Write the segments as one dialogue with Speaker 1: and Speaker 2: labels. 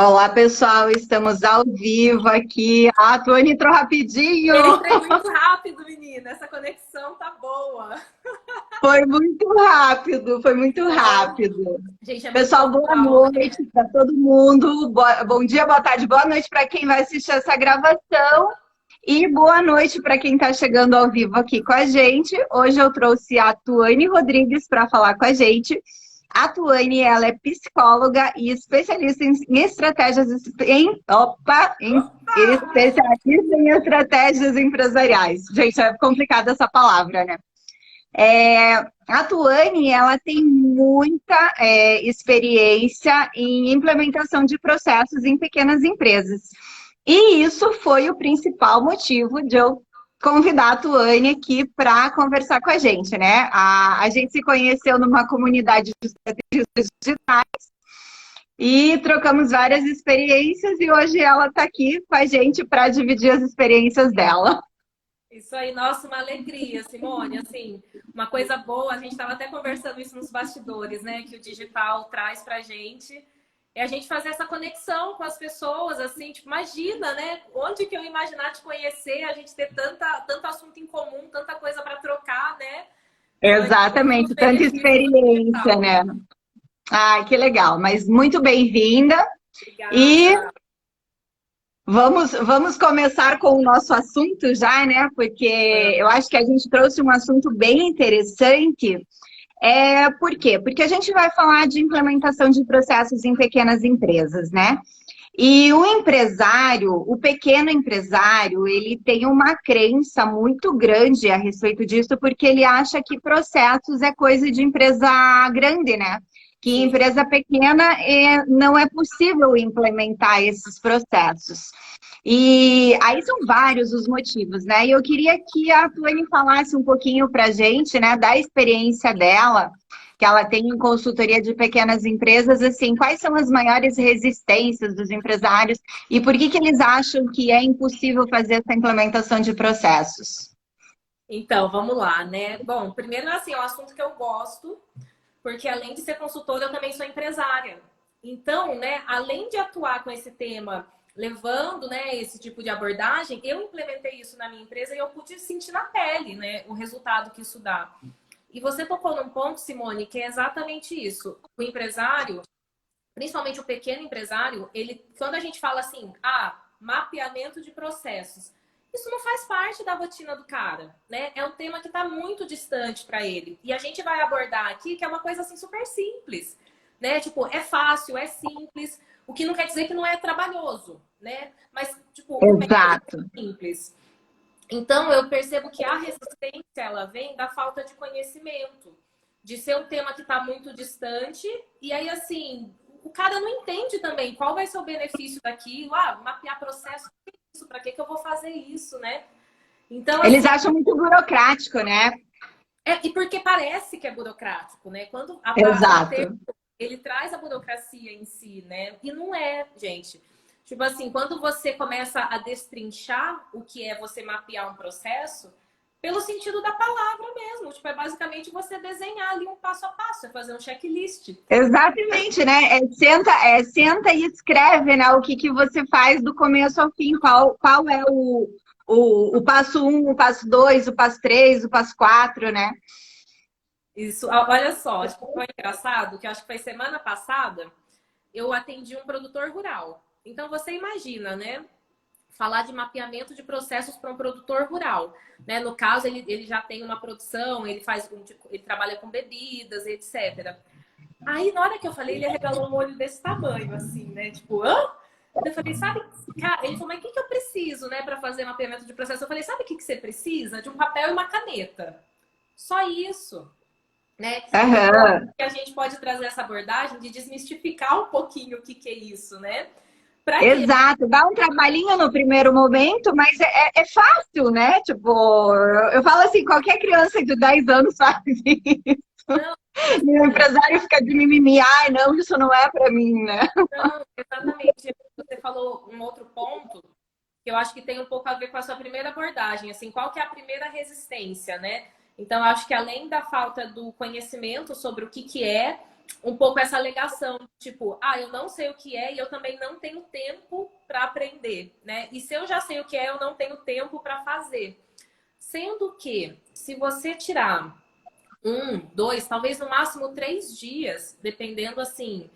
Speaker 1: Olá, pessoal, estamos ao vivo aqui. A Tuane entrou rapidinho.
Speaker 2: Eu entrei muito rápido, menina. Essa conexão tá boa.
Speaker 1: Foi muito rápido, foi muito
Speaker 2: Não,
Speaker 1: rápido.
Speaker 2: gente, é muito
Speaker 1: Pessoal, boa
Speaker 2: natural, né?
Speaker 1: noite para todo mundo. Bom dia, boa tarde, boa noite para quem vai assistir essa gravação. E boa noite para quem está chegando ao vivo aqui com a gente. Hoje eu trouxe a Tuane Rodrigues para falar com a gente. A Tuane, ela é psicóloga e especialista em estratégias especialista em estratégias empresariais. Gente, é complicada essa palavra, né? A Tuane, ela tem muita experiência em implementação de processos em pequenas empresas. E isso foi o principal motivo de eu convidar a Tuane aqui para conversar com a gente, né? A gente se conheceu numa comunidade de estrategistas digitais e trocamos várias experiências e hoje ela está aqui com a gente para dividir as experiências dela.
Speaker 2: Isso aí, nossa, uma alegria, Simone. Assim, uma coisa boa, a gente estava até conversando isso nos bastidores, né? Que o digital traz pra gente. É a gente fazer essa conexão com as pessoas, assim, tipo, imagina, né? Onde que eu imaginar te conhecer, a gente ter tanto assunto em comum, tanta coisa para trocar, né? Foi um dos
Speaker 1: Exatamente, tanta
Speaker 2: benefícios do
Speaker 1: experiência,
Speaker 2: digital.
Speaker 1: né? Ai, que legal, mas muito bem-vinda. E
Speaker 2: Obrigada.
Speaker 1: vamos começar com o nosso assunto já, né? Porque eu acho que a gente trouxe um assunto bem interessante. Por quê? Porque a gente vai falar de implementação de processos em pequenas empresas, né? E o empresário, o pequeno empresário, ele tem uma crença muito grande a respeito disso, porque ele acha que processos é coisa de empresa grande, né? Que
Speaker 2: Sim.
Speaker 1: empresa pequena não é possível implementar esses processos. E aí são vários os motivos, né? E eu queria que a Tuane falasse um pouquinho para a gente, né, da experiência dela, que ela tem em consultoria de pequenas empresas, assim, quais são as maiores resistências dos empresários e por que eles acham que é impossível fazer essa implementação de processos?
Speaker 2: Então, vamos lá, né? Bom, primeiro, assim, é um assunto que eu gosto, porque além de ser consultora, eu também sou empresária. Então, né, além de atuar com esse tema, levando, né, esse tipo de abordagem, eu implementei isso na minha empresa e eu pude sentir na pele, né, o resultado que isso dá. E você tocou num ponto, Simone, que é exatamente isso. O empresário, principalmente o pequeno empresário, ele, quando a gente fala assim, mapeamento de processos, isso não faz parte da rotina do cara, né? É um tema que está muito distante para ele. E a gente vai abordar aqui que é uma coisa assim super simples, né? Tipo, é fácil, é simples, o que não quer dizer que não é trabalhoso, né? Mas, tipo, o método
Speaker 1: Exato.
Speaker 2: é simples. Então, eu percebo que a resistência, ela vem da falta de conhecimento, de ser um tema que está muito distante, e aí, assim, o cara não entende também qual vai ser o benefício daquilo, mapear processo, isso, para que que eu vou fazer isso, né? Então,
Speaker 1: Eles
Speaker 2: assim,
Speaker 1: acham muito burocrático, né?
Speaker 2: e porque parece que é burocrático, né? Quando o termo,
Speaker 1: Exato.
Speaker 2: ele traz a burocracia em si, né? E não é, gente. Tipo assim, quando você começa a destrinchar o que é você mapear um processo, pelo sentido da palavra mesmo. Tipo, é basicamente você desenhar ali um passo a passo, é fazer um checklist.
Speaker 1: Exatamente, né? Senta e escreve, né, o que você faz do começo ao fim, qual é o passo um, o passo dois, o passo três, o passo quatro, né?
Speaker 2: Isso, olha só, tipo, foi engraçado que eu acho que foi semana passada, eu atendi um produtor rural. Então você imagina, né? Falar de mapeamento de processos para um produtor rural, né? No caso, ele já tem uma produção, ele trabalha com bebidas, etc. Aí, na hora que eu falei, ele arregalou um olho desse tamanho, assim, né? Tipo, hã? Eu falei, sabe, cara, ele falou, mas o que que eu preciso, né, para fazer mapeamento de processo? Eu falei, sabe o que que você precisa? De um papel e uma caneta. Só isso, né? Então, eu acho
Speaker 1: Aham.
Speaker 2: que a gente pode trazer essa abordagem de desmistificar um pouquinho o que que é isso, né? Para quê?
Speaker 1: Exato, dá um trabalhinho no primeiro momento, mas é fácil, né? Tipo, eu falo assim, qualquer criança de 10 anos faz isso.
Speaker 2: Não,
Speaker 1: E o
Speaker 2: assim,
Speaker 1: empresário fica de mimimi, ai, não, isso não é para mim, né?
Speaker 2: não, exatamente. Você falou um outro ponto que eu acho que tem um pouco a ver com a sua primeira abordagem, assim, qual que é a primeira resistência, né? Então, eu acho que além da falta do conhecimento sobre o que que é, um pouco essa alegação, tipo, eu não sei o que é e eu também não tenho tempo para aprender, né? E se eu já sei o que é, eu não tenho tempo para fazer. Sendo que, se você tirar 2, talvez no máximo 3 dias, dependendo, assim,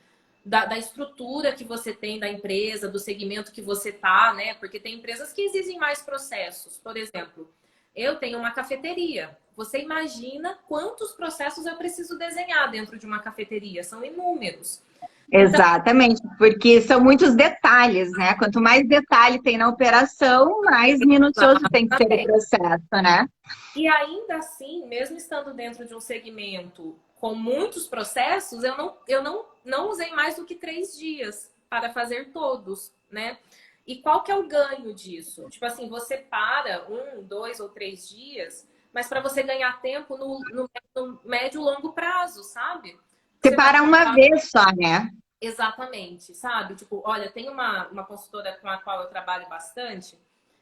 Speaker 2: da estrutura que você tem da empresa, do segmento que você tá, né? Porque tem empresas que exigem mais processos. Por exemplo, eu tenho uma cafeteria. Você imagina quantos processos eu preciso desenhar dentro de uma cafeteria? São inúmeros. Então,
Speaker 1: Exatamente, porque são muitos detalhes, né? Quanto mais detalhe tem na operação, mais minucioso tem que ser o processo, né?
Speaker 2: e ainda assim, mesmo estando dentro de um segmento com muitos processos, eu não usei mais do que 3 dias para fazer todos, né? E qual que é o ganho disso? Tipo assim, você para 2 ou 3 dias, mas para você ganhar tempo no médio e longo prazo, sabe?
Speaker 1: Você
Speaker 2: Você vai
Speaker 1: para uma vez só, né?
Speaker 2: exatamente, sabe? Tipo, olha, tem uma consultora com a qual eu trabalho bastante,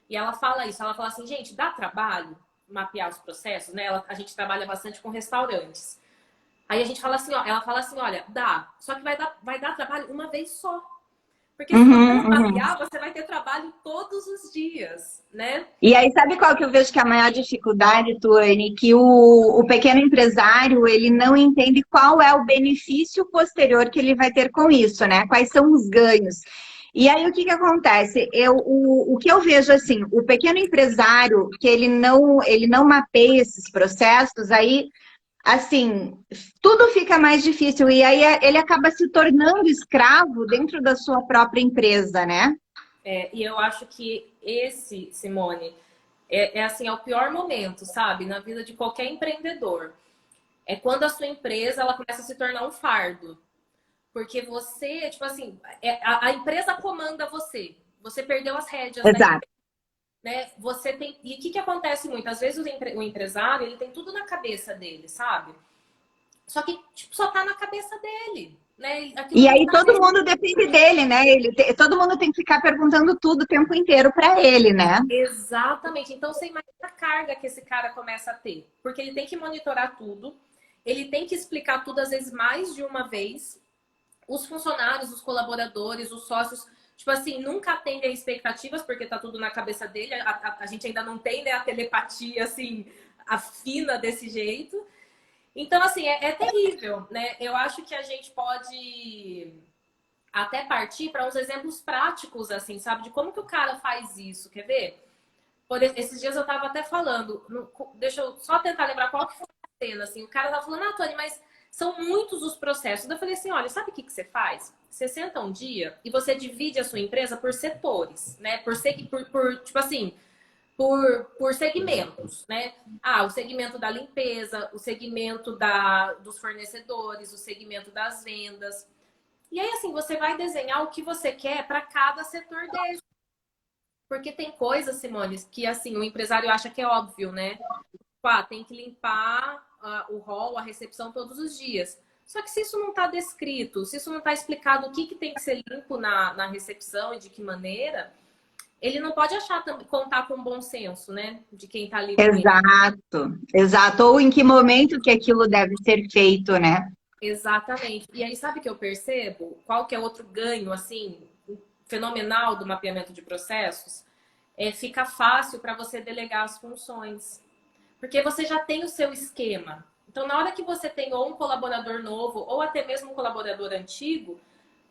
Speaker 2: e ela fala isso, ela fala assim, gente, dá trabalho mapear os processos, né? A gente trabalha bastante com restaurantes. Aí a gente fala assim, ó, ela fala assim, olha, dá, só que vai dar trabalho uma vez só. Porque se você não
Speaker 1: Uhum.
Speaker 2: mapear, você vai ter trabalho todos os dias, né?
Speaker 1: E aí, sabe qual que eu vejo que é a maior dificuldade, Tuane? Que o pequeno empresário, ele não entende qual é o benefício posterior que ele vai ter com isso, né? Quais são os ganhos. E aí, o que que acontece? O que eu vejo, assim, o pequeno empresário, que ele não mapeia esses processos, aí, assim, tudo fica mais difícil. E aí, ele acaba se tornando escravo dentro da sua própria empresa, né?
Speaker 2: E eu acho que esse, Simone, assim, é o pior momento, sabe? Na vida de qualquer empreendedor. É quando a sua empresa, ela começa a se tornar um fardo. Porque você, tipo assim, a empresa comanda você. Você perdeu as rédeas da empresa,
Speaker 1: Exato.
Speaker 2: né? Você tem. E o que acontece muito? Às vezes o empresário, ele tem tudo na cabeça dele, sabe? Só que, tipo, só tá na cabeça dele, né? Aquilo
Speaker 1: E
Speaker 2: não
Speaker 1: aí
Speaker 2: tá.
Speaker 1: todo mundo depende dele, né? Todo mundo tem que ficar perguntando tudo o tempo inteiro para ele, né?
Speaker 2: Exatamente. Então você imagina a carga que esse cara começa a ter. Porque ele tem que monitorar tudo, ele tem que explicar tudo, às vezes, mais de uma vez. Os funcionários, os colaboradores, os sócios, tipo assim, nunca atendem a expectativas, porque tá tudo na cabeça dele. A gente ainda não tem, né, a telepatia, assim, afina desse jeito. Então, assim, é terrível, né? Eu acho que a gente pode até partir para uns exemplos práticos, assim, sabe? De como que o cara faz isso, quer ver? Esses dias eu tava até falando, deixa eu só tentar lembrar qual que foi a cena, assim, o cara tava falando, Tony, mas são muitos os processos. Eu falei assim, olha, sabe o que você faz? Você senta um dia e você divide a sua empresa por setores, né? Tipo assim, por segmentos, né? O segmento da limpeza, o segmento dos fornecedores, o segmento das vendas. E aí, assim, você vai desenhar o que você quer para cada setor desse. Porque tem coisas, Simone, que assim, o empresário acha que é óbvio, né? Tem que limpar o hall, a recepção todos os dias. Só que se isso não está descrito, se isso não está explicado o que tem que ser limpo na recepção e de que maneira, ele não pode contar com bom senso, né? De quem está ali com ele.
Speaker 1: Exato, exato. Ou em que momento que aquilo deve ser feito, né?
Speaker 2: Exatamente. E aí, sabe o que eu percebo? Qual que é outro ganho, assim, fenomenal do mapeamento de processos? Fica fácil para você delegar as funções. Porque você já tem o seu esquema. Então, na hora que você tem ou um colaborador novo, ou até mesmo um colaborador antigo,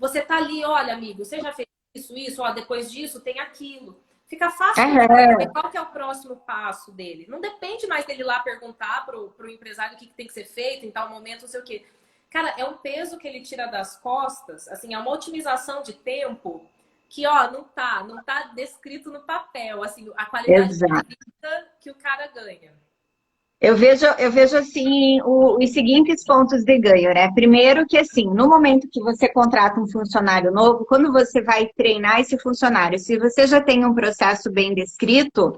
Speaker 2: você tá ali, olha, amigo, você já fez isso, ó, depois disso tem aquilo. Fica fácil para o cara saber qual que é o próximo passo dele. Não depende mais dele ir lá perguntar pro empresário o que tem que ser feito em tal momento, não sei o quê. Cara, é um peso que ele tira das costas, assim, é uma otimização de tempo que, ó, não tá descrito no papel, assim, a qualidade de
Speaker 1: Exato.
Speaker 2: vida que o cara ganha.
Speaker 1: Eu vejo assim os seguintes pontos de ganho, né? Primeiro que assim, no momento que você contrata um funcionário novo, quando você vai treinar esse funcionário, se você já tem um processo bem descrito,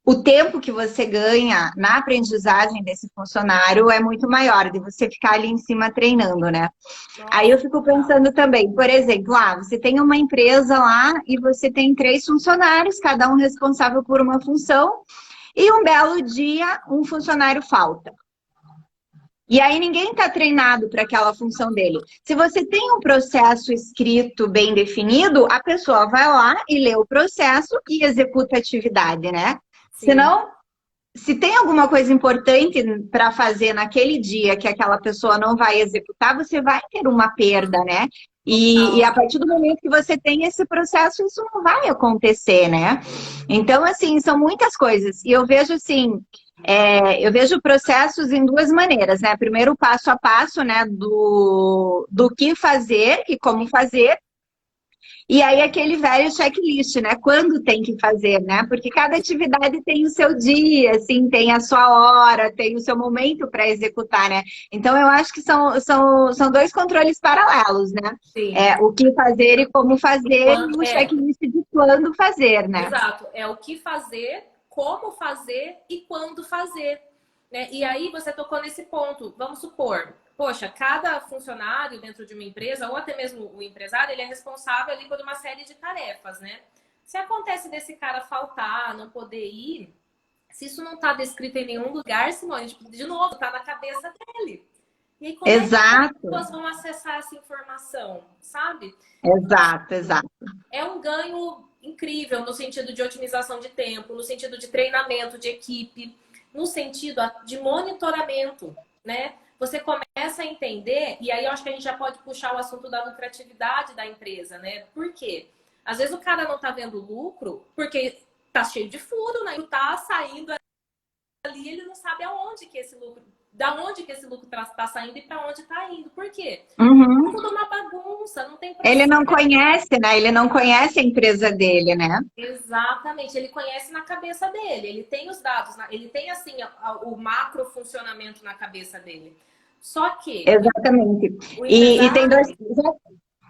Speaker 1: o tempo que você ganha na aprendizagem desse funcionário é muito maior, de você ficar ali em cima treinando, né? Aí
Speaker 2: Nossa,
Speaker 1: eu fico
Speaker 2: total.
Speaker 1: pensando também, por exemplo, você tem uma empresa lá e você tem 3 funcionários, cada um responsável por uma função, e um belo dia um funcionário falta. E aí ninguém está treinado para aquela função dele. Se você tem um processo escrito bem definido, a pessoa vai lá e lê o processo e executa a atividade, né?
Speaker 2: Sim.
Speaker 1: Senão, se tem alguma coisa importante para fazer naquele dia que aquela pessoa não vai executar, você vai ter uma perda, né? E a partir do momento que você tem esse processo, isso não vai acontecer, né? Então, assim, são muitas coisas. E eu vejo assim, eu vejo processos em duas maneiras, né? Primeiro, o passo a passo, né? Do que fazer e como fazer. E aí aquele velho checklist, né? Quando tem que fazer, né? Porque cada atividade tem o seu dia, assim, tem a sua hora, tem o seu momento para executar, né? Então eu acho que são dois controles paralelos, né?
Speaker 2: Sim.
Speaker 1: O que fazer e como fazer, e o
Speaker 2: É,
Speaker 1: checklist de quando fazer, né?
Speaker 2: exato. É o que fazer, como fazer e quando fazer. Né? E aí você tocou nesse ponto. Vamos supor, poxa, cada funcionário dentro de uma empresa, ou até mesmo o empresário, ele é responsável ali por uma série de tarefas, né? Se acontece desse cara faltar, não poder ir, se isso não está descrito em nenhum lugar, Simone, tipo, de novo, está na cabeça dele. E aí, como é que as
Speaker 1: Exato,
Speaker 2: pessoas vão acessar essa informação, sabe?
Speaker 1: exato, exato.
Speaker 2: É um ganho incrível no sentido de otimização de tempo, no sentido de treinamento de equipe, no sentido de monitoramento, né? Você começa a entender, e aí eu acho que a gente já pode puxar o assunto da lucratividade da empresa, né? Por quê? Às vezes o cara não tá vendo lucro porque tá cheio de furo, né? E tá saindo ali, ele não sabe aonde que esse lucro, da onde que esse lucro tá saindo e para onde tá indo. Por quê? É
Speaker 1: Uhum.
Speaker 2: tudo uma bagunça, não tem
Speaker 1: Ele
Speaker 2: processo.
Speaker 1: não conhece, né? Ele não conhece a empresa dele, né?
Speaker 2: Exatamente, ele conhece na cabeça dele, ele tem os dados, ele tem assim o macro funcionamento na cabeça dele. Só que
Speaker 1: Exatamente.
Speaker 2: o
Speaker 1: E tem dois.
Speaker 2: empresário,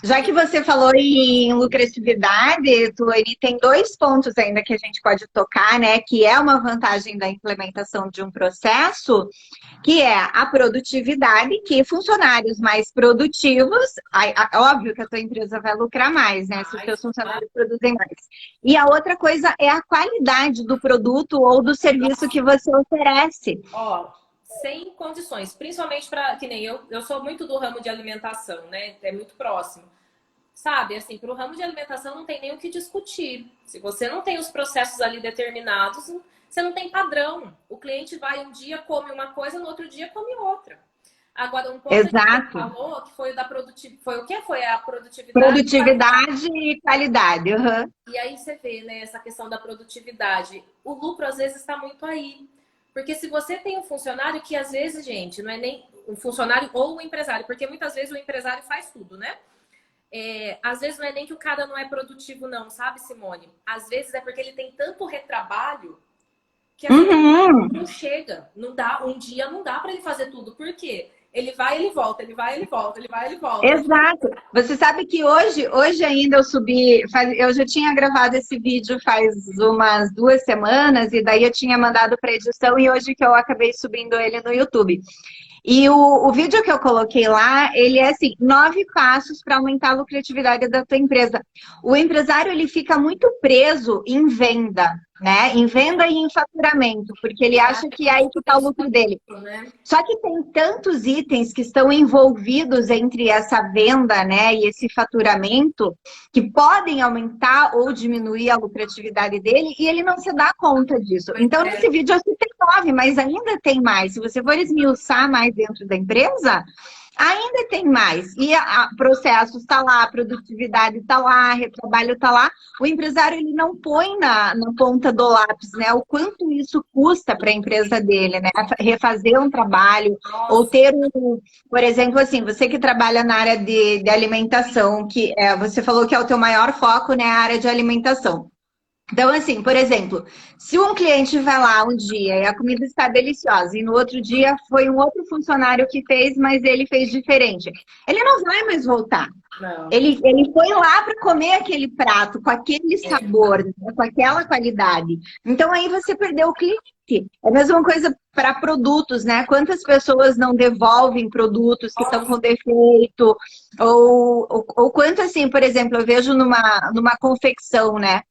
Speaker 1: Já que você falou em lucratividade, Tuane, tem dois pontos ainda que a gente pode tocar, né? Que é uma vantagem da implementação de um processo, que é a produtividade, que funcionários mais produtivos, óbvio que a tua empresa vai lucrar mais, né? Se os teus funcionários produzem mais. E a outra coisa é a qualidade do produto ou do serviço que você oferece.
Speaker 2: ó, sem condições, principalmente para que nem eu sou muito do ramo de alimentação, né? É muito próximo. Sabe, assim, para o ramo de alimentação não tem nem o que discutir. Se você não tem os processos ali determinados, você não tem padrão. O cliente vai um dia, come uma coisa, no outro dia come outra. Agora, um ponto que você
Speaker 1: Exato.
Speaker 2: falou, que foi o da produtividade, foi o que? Foi a produtividade e qualidade.
Speaker 1: Produtividade e qualidade. Uhum.
Speaker 2: E aí você vê, né, essa questão da produtividade. O lucro, às vezes, está muito aí. Porque se você tem um funcionário que, às vezes, gente, não é nem um funcionário ou um empresário, porque muitas vezes o empresário faz tudo, né? Às vezes não é nem que o cara não é produtivo, não, sabe, Simone? Às vezes é porque ele tem tanto retrabalho que assim,
Speaker 1: Uhum.
Speaker 2: não chega, não dá, um dia não dá para ele fazer tudo. Por quê? Ele vai, ele volta, ele vai, ele volta, ele vai, ele volta.
Speaker 1: Exato. Você sabe que hoje ainda eu subi, eu já tinha gravado esse vídeo faz umas 2 semanas e daí eu tinha mandado para edição e hoje que eu acabei subindo ele no YouTube. E o vídeo que eu coloquei lá, ele é assim, 9 passos para aumentar a lucratividade da tua empresa. O empresário, ele fica muito preso em venda, né? Em venda e em faturamento, porque ele acha que é aí que está o lucro dele.
Speaker 2: Né?
Speaker 1: Só que tem tantos itens que estão envolvidos entre essa venda, né, e esse faturamento, que podem aumentar ou diminuir a lucratividade dele, e ele não se dá conta disso. Então, nesse vídeo eu citei 9, mas ainda tem mais. Se você for esmiuçar mais dentro da empresa, ainda tem mais. E processo está lá, a produtividade está lá, retrabalho está lá. O empresário, ele não põe na ponta do lápis, né? O quanto isso custa para a empresa dele, né? Refazer um trabalho, ou ter por exemplo, assim, você que trabalha na área de alimentação, que você falou que é o teu maior foco, né? A área de alimentação. Então, assim, por exemplo, se um cliente vai lá um dia e a comida está deliciosa e no outro dia foi um outro funcionário que fez, mas ele fez diferente, ele não vai mais voltar.
Speaker 2: Não.
Speaker 1: Ele foi lá para comer aquele prato com aquele sabor, né, com aquela qualidade. Então, aí você perdeu o cliente, É a mesma coisa para produtos, né? Quantas pessoas não devolvem produtos que estão com defeito? Ou quanto, assim, por exemplo, eu vejo numa confecção, né?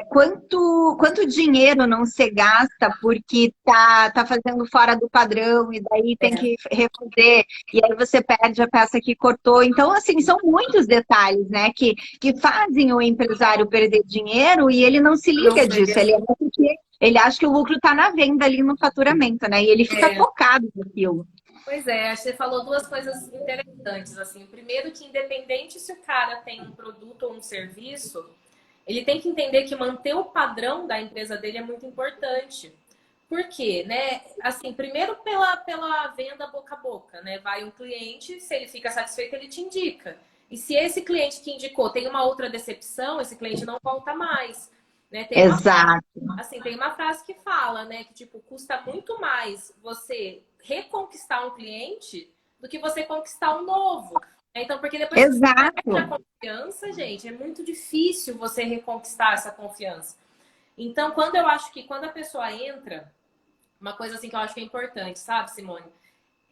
Speaker 1: Quanto dinheiro não se gasta porque tá fazendo fora do padrão e daí tem
Speaker 2: É,
Speaker 1: que refazer e aí você perde a peça que cortou. Então, assim, são muitos detalhes, né, que fazem o empresário perder dinheiro e ele não se
Speaker 2: não
Speaker 1: liga
Speaker 2: sei.
Speaker 1: disso. Ele acha que o lucro está na venda ali no faturamento, né? E ele fica
Speaker 2: É,
Speaker 1: focado naquilo.
Speaker 2: pois é, você falou duas coisas interessantes, assim. O primeiro que independente se o cara tem um produto ou um serviço, ele tem que entender que manter o padrão da empresa dele é muito importante. Por quê? Né? Assim, primeiro pela venda boca a boca, né? Vai um cliente, se ele fica satisfeito, ele te indica. E se esse cliente que indicou tem uma outra decepção, esse cliente não volta mais. Né?
Speaker 1: Exato.
Speaker 2: Tem uma frase que fala, né? Que tipo, custa muito mais você reconquistar um cliente do que você conquistar um novo. Então, porque depois que você perde a
Speaker 1: Exato.
Speaker 2: confiança, gente, é muito difícil você reconquistar essa confiança. Então, quando a pessoa entra, uma coisa assim que eu acho que é importante, sabe, Simone?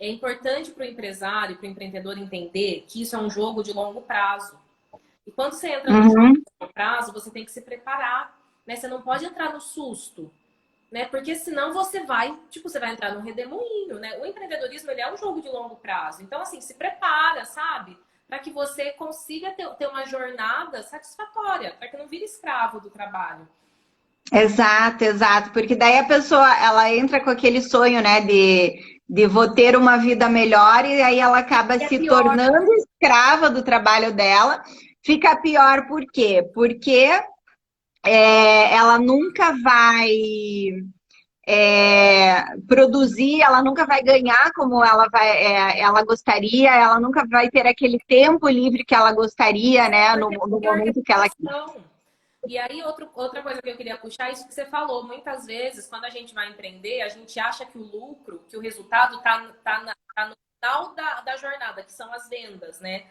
Speaker 2: É importante para o empresário, para o empreendedor entender que isso é um jogo de longo prazo. E quando você entra no jogo
Speaker 1: Uhum.
Speaker 2: de longo prazo, você tem que se preparar, né? Você não pode entrar no susto, né? Porque senão você vai entrar num redemoinho, né? O empreendedorismo, ele é um jogo de longo prazo. Então, assim, se prepara, sabe? Para que você consiga ter uma jornada satisfatória, para que não vire escravo do trabalho.
Speaker 1: Exato, exato. Porque daí a pessoa, ela entra com aquele sonho, né, de vou ter uma vida melhor e aí ela acaba
Speaker 2: E é
Speaker 1: se
Speaker 2: pior,
Speaker 1: tornando escrava do trabalho dela. Fica pior por quê? Porque ela nunca vai produzir, ela nunca vai ganhar como ela gostaria, ela nunca vai ter aquele tempo livre que ela gostaria, né, no,
Speaker 2: porque é
Speaker 1: no
Speaker 2: pior
Speaker 1: momento que ela
Speaker 2: remuneração. E aí, outra coisa que eu queria puxar, é isso que você falou. Muitas vezes, quando a gente vai empreender, a gente acha que o lucro, que o resultado tá no final da jornada, que são as vendas, né?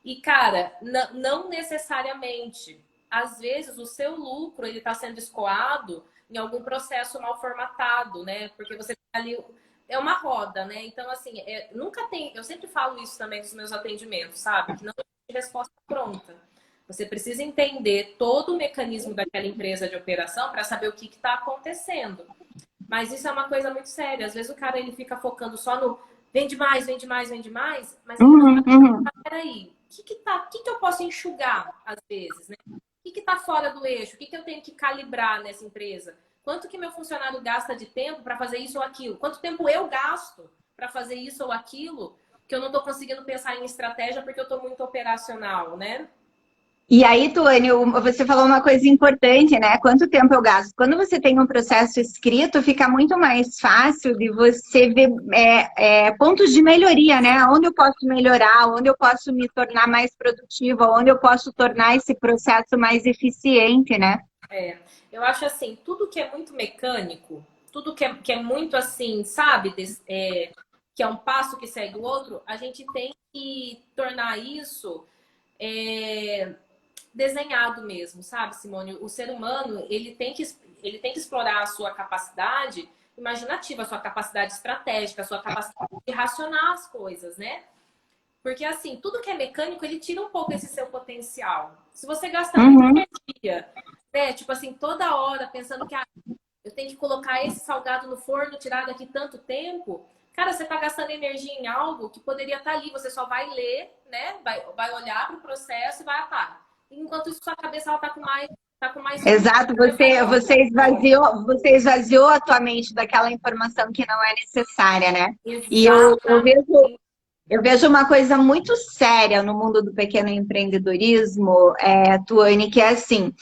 Speaker 2: E, cara, não necessariamente. Às vezes, o seu lucro, ele está sendo escoado em algum processo mal formatado, né? Porque você tem ali... É uma roda, né? Então, assim, nunca tem... Eu sempre falo isso também nos meus atendimentos, sabe? Que não tem resposta pronta. Você precisa entender todo o mecanismo daquela empresa de operação para saber o que está acontecendo. Mas isso é uma coisa muito séria. Às vezes o cara ele fica focando só no vende mais, vende mais, vende mais, mas ele não
Speaker 1: Uhum,
Speaker 2: sabe,
Speaker 1: uhum.
Speaker 2: peraí, o que eu posso enxugar às vezes, né? O que está fora do eixo? O que eu tenho que calibrar nessa empresa? Quanto que meu funcionário gasta de tempo para fazer isso ou aquilo? Quanto tempo eu gasto para fazer isso ou aquilo? Que eu não estou conseguindo pensar em estratégia porque eu estou muito operacional, né?
Speaker 1: E aí, Tuane, você falou uma coisa importante, né? Quanto tempo eu gasto? Quando você tem um processo escrito, fica muito mais fácil de você ver pontos de melhoria, né? Onde eu posso melhorar, onde eu posso me tornar mais produtiva, onde eu posso tornar esse processo mais eficiente, né?
Speaker 2: Eu acho assim, tudo que é muito mecânico, tudo que é muito assim, sabe? Que é um passo que segue o outro, a gente tem que tornar isso é, desenhado mesmo, sabe, Simone? O ser humano, ele tem que explorar a sua capacidade imaginativa, a sua capacidade estratégica, a sua capacidade de racionar as coisas, né? Porque, assim, tudo que é mecânico, ele tira um pouco esse seu potencial. Se você gasta muita
Speaker 1: Uhum.
Speaker 2: energia, né? Tipo assim, toda hora pensando que eu tenho que colocar esse salgado no forno, tirar daqui tanto tempo. Cara, você está gastando energia em algo que poderia estar ali. Você só vai ler, né? Vai olhar para o processo e vai atar. Enquanto isso, sua cabeça ela tá com mais fluxo.
Speaker 1: Exato,
Speaker 2: Vai fazer
Speaker 1: você esvaziou a tua mente daquela informação que não é necessária, né? E
Speaker 2: exatamente.
Speaker 1: eu vejo uma coisa muito séria no mundo do pequeno empreendedorismo, Tuane, que é assim,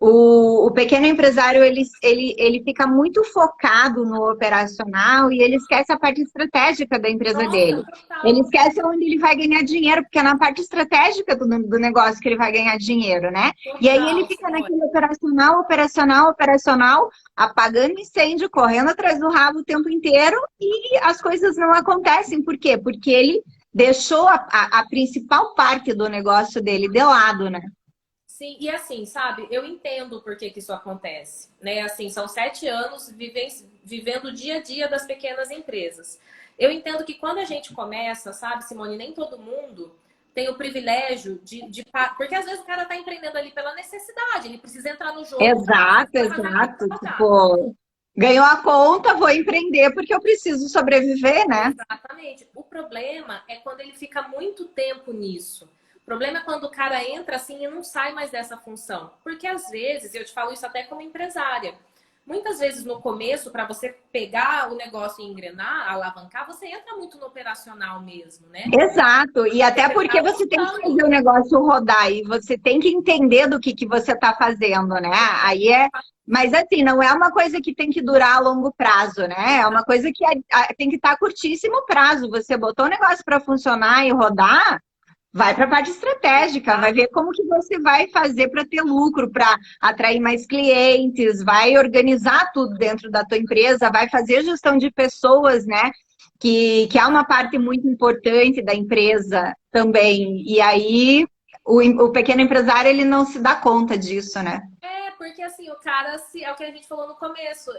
Speaker 1: o pequeno empresário, ele fica muito focado no operacional e ele esquece a parte estratégica da empresa
Speaker 2: Nossa,
Speaker 1: dele. Ele
Speaker 2: total.
Speaker 1: esquece onde ele vai ganhar dinheiro, porque é na parte estratégica do negócio que ele vai ganhar dinheiro, né? E aí ele
Speaker 2: Total,
Speaker 1: fica
Speaker 2: Simone.
Speaker 1: naquele operacional, operacional, operacional, apagando incêndio, correndo atrás do rabo o tempo inteiro e as coisas não acontecem. Por quê? Porque ele deixou a principal parte do negócio dele de lado, né?
Speaker 2: Sim, e assim, sabe, eu entendo por que que isso acontece, né? Assim, são 7 anos vivendo o dia a dia das pequenas empresas. Eu entendo que quando a gente começa, sabe, Simone, nem todo mundo tem o privilégio porque às vezes o cara está empreendendo ali pela necessidade, ele precisa entrar no jogo
Speaker 1: Exato,
Speaker 2: para fazer a conta
Speaker 1: exato.
Speaker 2: rodar.
Speaker 1: Tipo, ganhou a conta, vou empreender porque eu preciso sobreviver, né?
Speaker 2: Exatamente. O problema é quando ele fica muito tempo nisso. O problema é quando o cara entra assim e não sai mais dessa função. Porque às vezes, eu te falo isso até como empresária, muitas vezes no começo, para você pegar o negócio e engrenar, alavancar, você entra muito no operacional mesmo, né?
Speaker 1: Exato, e
Speaker 2: Porque
Speaker 1: até
Speaker 2: você tá
Speaker 1: porque você tem que
Speaker 2: montando.
Speaker 1: fazer o negócio rodar e você tem que entender do que você está fazendo, né? Aí é, mas assim, não é uma coisa que tem que durar a longo prazo, né? É uma coisa que tem que estar a curtíssimo prazo. Você botou o negócio para funcionar e rodar, vai para a parte estratégica, vai ver como que você vai fazer para ter lucro, para atrair mais clientes, vai organizar tudo dentro da tua empresa, vai fazer gestão de pessoas, né? Que é uma parte muito importante da empresa também. E aí o pequeno empresário ele não se dá conta disso, né?
Speaker 2: É, porque assim, o cara, é o que a gente falou no começo,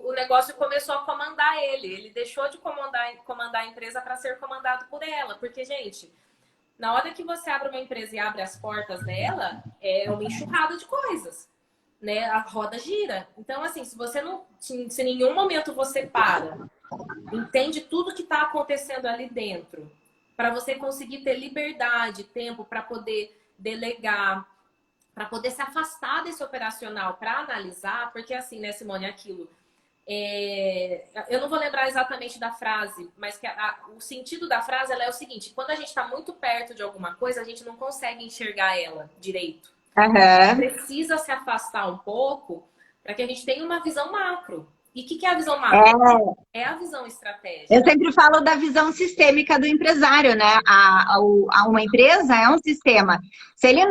Speaker 2: o negócio começou a comandar ele. Ele deixou de comandar a empresa para ser comandado por ela. Porque, gente, na hora que você abre uma empresa e abre as portas dela, é uma enxurrada de coisas, né? A roda gira. Então, assim, se você não, se em nenhum momento você para, entende tudo que está acontecendo ali dentro, para você conseguir ter liberdade, tempo para poder delegar, para poder se afastar desse operacional para analisar, porque assim, né, Simone, aquilo. Eu não vou lembrar exatamente da frase, mas que o sentido da frase ela é o seguinte: quando a gente está muito perto de alguma coisa, a gente não consegue enxergar ela direito.
Speaker 1: Uhum.
Speaker 2: Precisa se afastar um pouco para que a gente tenha uma visão macro. E o que é a visão macro?
Speaker 1: É,
Speaker 2: É a visão estratégica.
Speaker 1: eu sempre falo da visão sistêmica do empresário, né? Uma empresa é um sistema. Se ele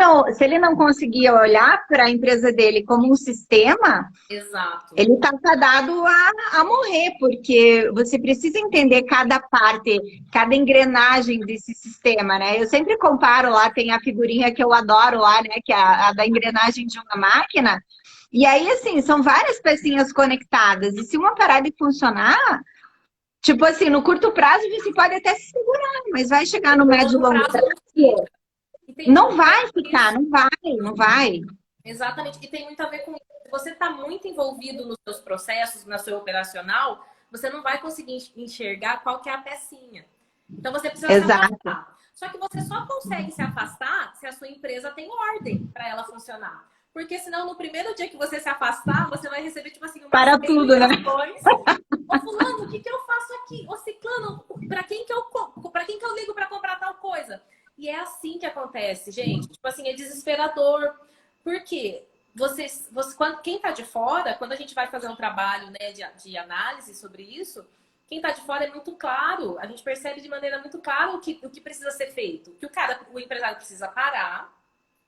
Speaker 1: não conseguir olhar para a empresa dele como um sistema,
Speaker 2: Exato.
Speaker 1: ele está fadado a morrer, porque você precisa entender cada parte, cada engrenagem desse sistema, né? Eu sempre comparo lá, tem a figurinha que eu adoro lá, né? Que é a da engrenagem de uma máquina. E aí, assim, são várias pecinhas conectadas. E se uma parar de funcionar, tipo assim, no curto prazo você pode até se segurar, mas vai chegar no
Speaker 2: No
Speaker 1: médio e
Speaker 2: longo
Speaker 1: longo
Speaker 2: prazo não
Speaker 1: prazo,
Speaker 2: fica. E tem muito
Speaker 1: não
Speaker 2: a ver
Speaker 1: vai
Speaker 2: com
Speaker 1: ficar,
Speaker 2: isso.
Speaker 1: não vai, não vai.
Speaker 2: Exatamente. E tem muito a ver com isso. Se você está muito envolvido nos seus processos, na sua operacional, você não vai conseguir enxergar qual que é a pecinha. Então você precisa se
Speaker 1: Exato.
Speaker 2: afastar. Só que você só consegue se afastar se a sua empresa tem ordem para ela funcionar. Porque senão, no primeiro dia que você se afastar, você vai receber, tipo assim, umas
Speaker 1: Para
Speaker 2: 100
Speaker 1: tudo, né?
Speaker 2: ligações. Ô fulano, o que que eu faço aqui? Ô ciclano, para quem que eu ligo para comprar tal coisa? E é assim que acontece, gente. Tipo assim, é desesperador. Por quê? Quem está de fora, quando a gente vai fazer um trabalho, né, de análise sobre isso, quem está de fora é muito claro. A gente percebe de maneira muito clara o que precisa ser feito. Que o empresário precisa parar,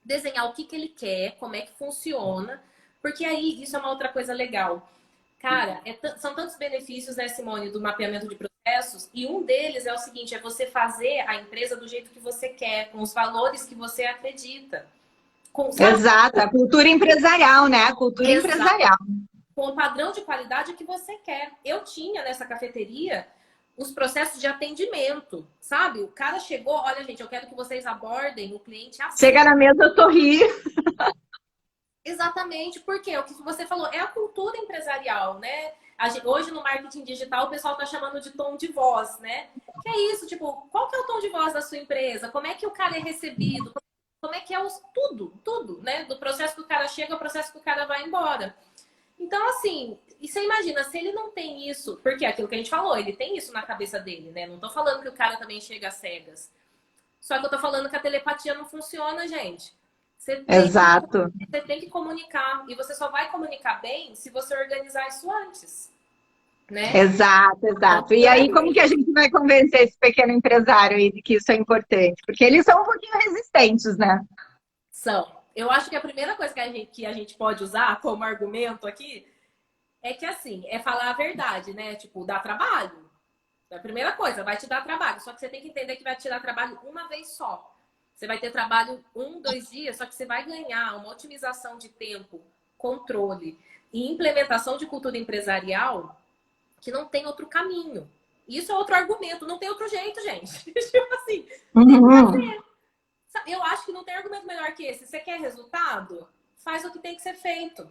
Speaker 2: desenhar o que ele quer, como é que funciona, porque aí isso é uma outra coisa legal. Cara, são tantos benefícios, né, Simone, do mapeamento de processos, e um deles é o seguinte: é você fazer a empresa do jeito que você quer, com os valores que você acredita. Sabe?
Speaker 1: Exato, a cultura empresarial, né? A cultura
Speaker 2: Exato.
Speaker 1: empresarial.
Speaker 2: Com o padrão de qualidade que você quer. Eu tinha nessa cafeteria os processos de atendimento, sabe? O cara chegou, olha, gente, eu quero que vocês abordem o cliente assim.
Speaker 1: Chega na mesa, sorri.
Speaker 2: Exatamente, porque o que você falou é a cultura empresarial, né? Hoje no marketing digital o pessoal tá chamando de tom de voz, né? Que é isso, tipo, qual que é o tom de voz da sua empresa? Como é que o cara é recebido? Como é que é tudo, né? Do processo que o cara chega ao processo que o cara vai embora. Então, assim, e você imagina, se ele não tem isso, porque é aquilo que a gente falou, ele tem isso na cabeça dele, né? Não tô falando que o cara também chega às cegas. Só que eu tô falando que a telepatia não funciona, gente. Você tem que,
Speaker 1: Exato,
Speaker 2: você tem que comunicar. E você só vai comunicar bem se você organizar isso antes, né?
Speaker 1: exato,
Speaker 2: Então,
Speaker 1: exato. E
Speaker 2: por
Speaker 1: aí, como
Speaker 2: aí.
Speaker 1: que a gente vai convencer esse pequeno empresário aí de que isso é importante? Porque eles são um pouquinho resistentes, né?
Speaker 2: São. Eu acho que a primeira coisa que a gente pode usar como argumento aqui é que, assim, é falar a verdade, né? Tipo, dá trabalho. É a primeira coisa, vai te dar trabalho. Só que você tem que entender que vai te dar trabalho uma vez só. Você vai ter trabalho 1, 2 dias, só que você vai ganhar uma otimização de tempo, controle e implementação de cultura empresarial que não tem outro caminho. Isso é outro argumento, não tem outro jeito, gente. Tipo assim, tem que fazer. Eu acho que não tem argumento melhor que esse. Você quer resultado? Faz o que tem que ser feito.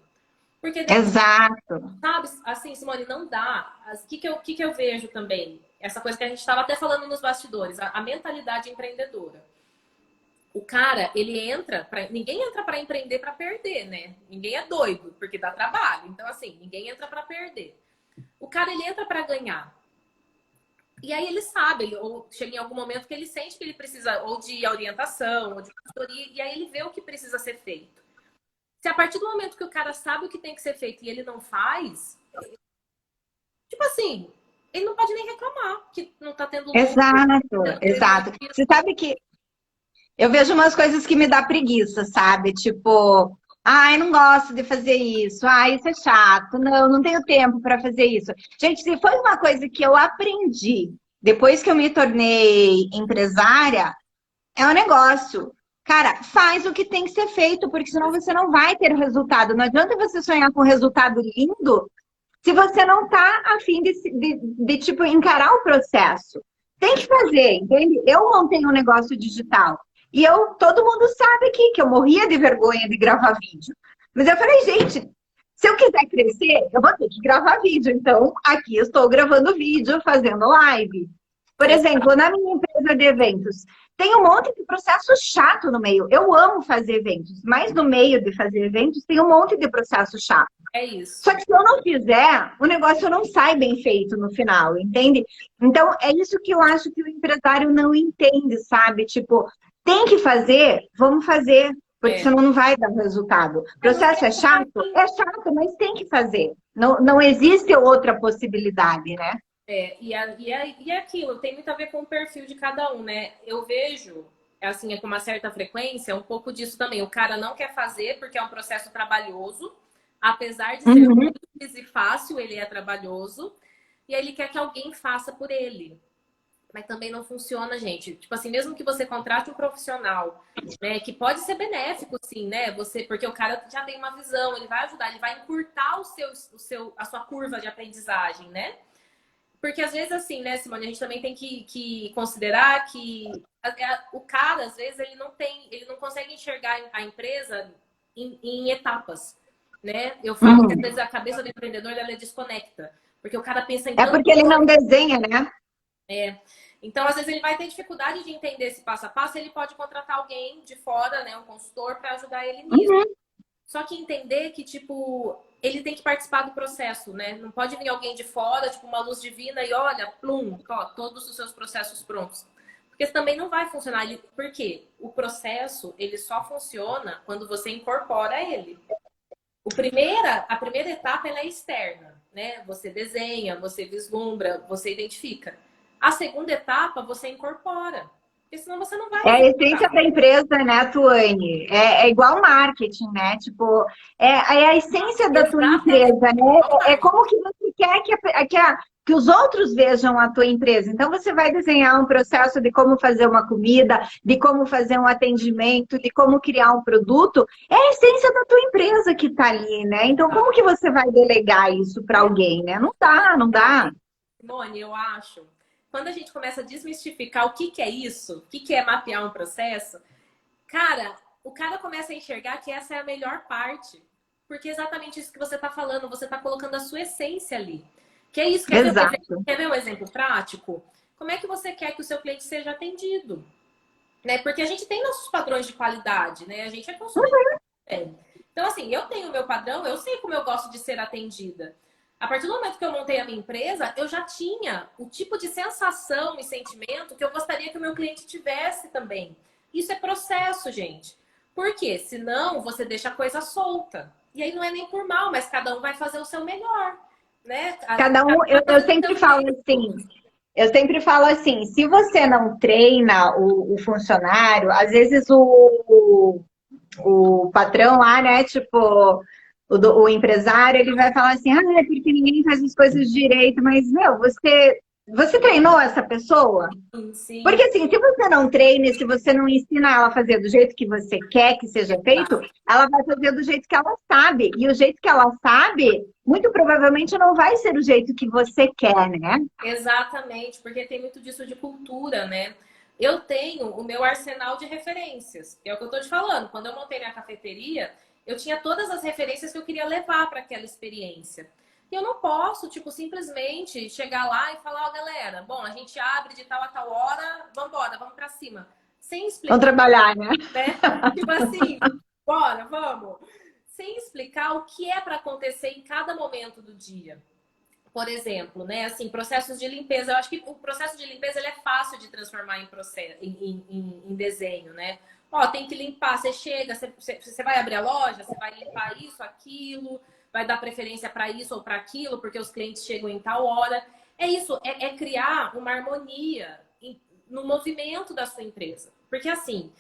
Speaker 2: Porque
Speaker 1: Exato.
Speaker 2: sabe, assim, Simone, não dá. O que eu vejo também? Essa coisa que a gente estava até falando nos bastidores, a mentalidade empreendedora. O cara, ele entra, ninguém entra para empreender para perder, né? Ninguém é doido, porque dá trabalho. Então, assim, ninguém entra para perder. O cara, ele entra para ganhar. E aí ele sabe, ou chega em algum momento que ele sente que ele precisa ou de orientação, ou de consultoria, e aí ele vê o que precisa ser feito. Se a partir do momento que o cara sabe o que tem que ser feito e ele não faz, tipo assim, ele não pode nem reclamar que não tá tendo lucro.
Speaker 1: Exato, exato. Você sabe que eu vejo umas coisas que me dá preguiça, sabe? Tipo, ai, não gosto de fazer isso. Ai, isso é chato. Não, não tenho tempo para fazer isso. Gente, se foi uma coisa que eu aprendi depois que eu me tornei empresária, é um negócio. Cara, faz o que tem que ser feito, porque senão você não vai ter resultado. Não adianta você sonhar com resultado lindo se você não tá a fim tipo, encarar o processo. Tem que fazer, entende? Eu montei um negócio digital. E todo mundo sabe aqui que eu morria de vergonha de gravar vídeo. Mas eu falei, gente, se eu quiser crescer, eu vou ter que gravar vídeo. Então, aqui eu estou gravando vídeo, fazendo live. Por exemplo, na minha empresa de eventos, tem um monte de processo chato no meio. Eu amo fazer eventos, mas no meio de fazer eventos tem um monte de processo chato.
Speaker 2: É isso.
Speaker 1: Só que se eu não fizer, o negócio não sai bem feito no final, entende? Então, é isso que eu acho que o empresário não entende, sabe? Tipo, tem que fazer, vamos fazer, porque senão não vai dar resultado. O processo é chato, mas tem que fazer. Não existe outra possibilidade, né?
Speaker 2: E aquilo tem muito a ver com o perfil de cada um, né? Eu vejo, assim, com uma certa frequência, um pouco disso também. O cara não quer fazer porque é um processo trabalhoso, apesar de ser muito simples e fácil, ele é trabalhoso, e ele quer que alguém faça por ele. Mas também não funciona, gente. Tipo assim, mesmo que você contrate um profissional, né, que pode ser benéfico, sim, né? Porque o cara já tem uma visão, ele vai ajudar, ele vai encurtar a sua curva de aprendizagem, né? Porque às vezes, assim, né, Simone, a gente também tem que considerar que o cara, às vezes, ele não consegue enxergar a empresa em etapas, né? Eu falo que às vezes a cabeça do empreendedor ela é desconecta, porque o cara pensa em
Speaker 1: É porque ele não desenha, né?
Speaker 2: Então, às vezes, ele vai ter dificuldade de entender esse passo a passo, ele pode contratar alguém de fora, né, um consultor, para ajudar ele nisso. Só que entender que, tipo, ele tem que participar do processo, né? Não pode vir alguém de fora, tipo, uma luz divina e olha, plum, ó, todos os seus processos prontos. Porque também não vai funcionar. Por quê? O processo, ele só funciona quando você incorpora ele. A primeira etapa, ela é externa, né? Você desenha, você vislumbra, você identifica. A segunda etapa, você incorpora. Porque senão você não vai...
Speaker 1: É a essência da empresa, né, Tuane? É igual marketing, né? Tipo, é a essência da tua empresa, né? É como que você quer que os outros vejam a tua empresa. Então, você vai desenhar um processo de como fazer uma comida, de como fazer um atendimento, de como criar um produto. É a essência da tua empresa que está ali, né? Então, como que você vai delegar isso para alguém, né? Não dá, não dá.
Speaker 2: Simone, eu acho... Quando a gente começa a desmistificar o que é isso, o que é mapear um processo, cara, o cara começa a enxergar que essa é a melhor parte. Porque é exatamente isso que você está falando, você está colocando a sua essência ali. Que é isso, quer ver um exemplo prático? Como é que você quer que o seu cliente seja atendido? Né? Porque a gente tem nossos padrões de qualidade, né? A gente é consumidor. Então, assim, eu tenho o meu padrão, eu sei como eu gosto de ser atendida. A partir do momento que eu montei a minha empresa, eu já tinha o tipo de sensação e sentimento que eu gostaria que o meu cliente tivesse também. Isso é processo, gente. Por quê? Senão você deixa a coisa solta. E aí não é nem por mal, mas cada um vai fazer o seu melhor, né?
Speaker 1: Cada um, eu sempre falo assim, se você não treina o funcionário, às vezes o patrão lá, né, tipo... O empresário, ele vai falar assim, é porque ninguém faz as coisas direito, mas, meu, você Você treinou essa pessoa?
Speaker 2: Sim, sim.
Speaker 1: Porque assim, se você não treina, se você não ensina ela a fazer do jeito que você quer que seja feito, ela vai fazer do jeito que ela sabe. E o jeito que ela sabe, muito provavelmente não vai ser o jeito que você quer, né?
Speaker 2: Exatamente, porque tem muito disso de cultura, né? Eu tenho o meu arsenal de referências, que é o que eu tô te falando. Quando eu montei minha cafeteria, eu tinha todas as referências que eu queria levar para aquela experiência. E eu não posso, tipo, simplesmente chegar lá e falar, ó, galera, bom, a gente abre de tal a tal hora, vambora, vamos para cima. Sem
Speaker 1: Vão
Speaker 2: explicar,
Speaker 1: trabalhar, né?
Speaker 2: né? Tipo assim, bora, vamos. Sem explicar o que é para acontecer em cada momento do dia. Por exemplo, né, assim, processos de limpeza. Eu acho que o processo de limpeza ele é fácil de transformar em processo, em desenho, né? Ó, tem que limpar. Você chega, você vai abrir a loja, você vai limpar isso, aquilo, vai dar preferência para isso ou para aquilo, porque os clientes chegam em tal hora. É isso, é criar uma harmonia no movimento da sua empresa. Porque assim,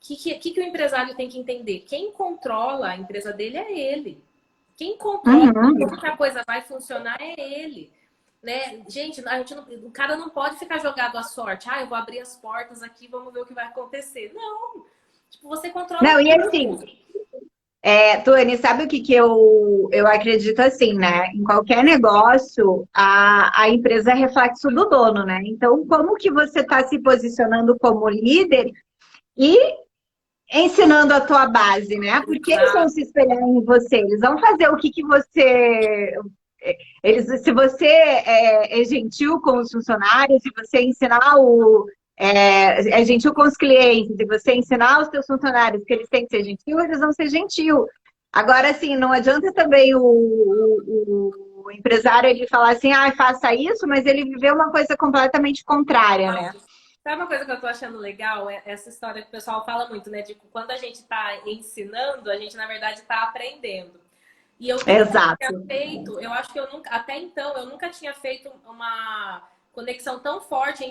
Speaker 2: o que o empresário tem que entender? Quem controla a empresa dele é ele. Quem controla
Speaker 1: Uhum.
Speaker 2: como que a coisa vai funcionar é ele. Né? Gente, a gente não, o cara não pode ficar jogado à sorte. Ah, eu vou abrir as portas aqui, vamos ver o que vai acontecer. Não. Tipo, você controla
Speaker 1: Não, e assim,
Speaker 2: tudo.
Speaker 1: Tuane, sabe o que, que eu acredito assim, né? Em qualquer negócio, a empresa é reflexo do dono, né? Então, como que você está se posicionando como líder e ensinando a tua base, né? Porque eles vão
Speaker 2: Exato.
Speaker 1: se espelhar em você, eles vão fazer o que, que você. Eles, se você é gentil com os funcionários, se você ensinar é gentil com os clientes, e você ensinar os teus funcionários que eles têm que ser gentil, eles vão ser gentil. Agora, assim, não adianta também o empresário ele falar assim, ah, faça isso, mas ele viveu uma coisa completamente contrária, né?
Speaker 2: Sabe uma coisa que eu tô achando legal? É essa história que o pessoal fala muito, né? De que quando a gente tá ensinando, a gente, na verdade, tá aprendendo. E eu nunca tinha
Speaker 1: Exato.
Speaker 2: feito, eu acho que eu nunca, até então, eu nunca tinha feito uma conexão tão forte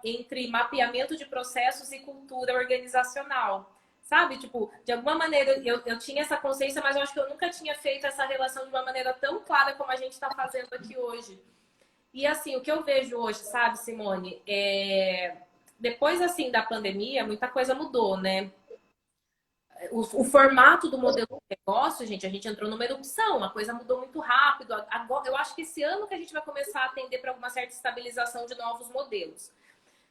Speaker 2: entre mapeamento de processos e cultura organizacional. Sabe? Tipo, de alguma maneira eu tinha essa consciência, mas eu acho que eu nunca tinha feito essa relação de uma maneira tão clara como a gente está fazendo aqui hoje. E assim, o que eu vejo hoje, sabe, Simone, depois assim da pandemia, muita coisa mudou, né? O formato do modelo de negócio, gente, a gente entrou numa erupção, a coisa mudou muito rápido. Agora, eu acho que esse ano que a gente vai começar a atender para alguma certa estabilização de novos modelos.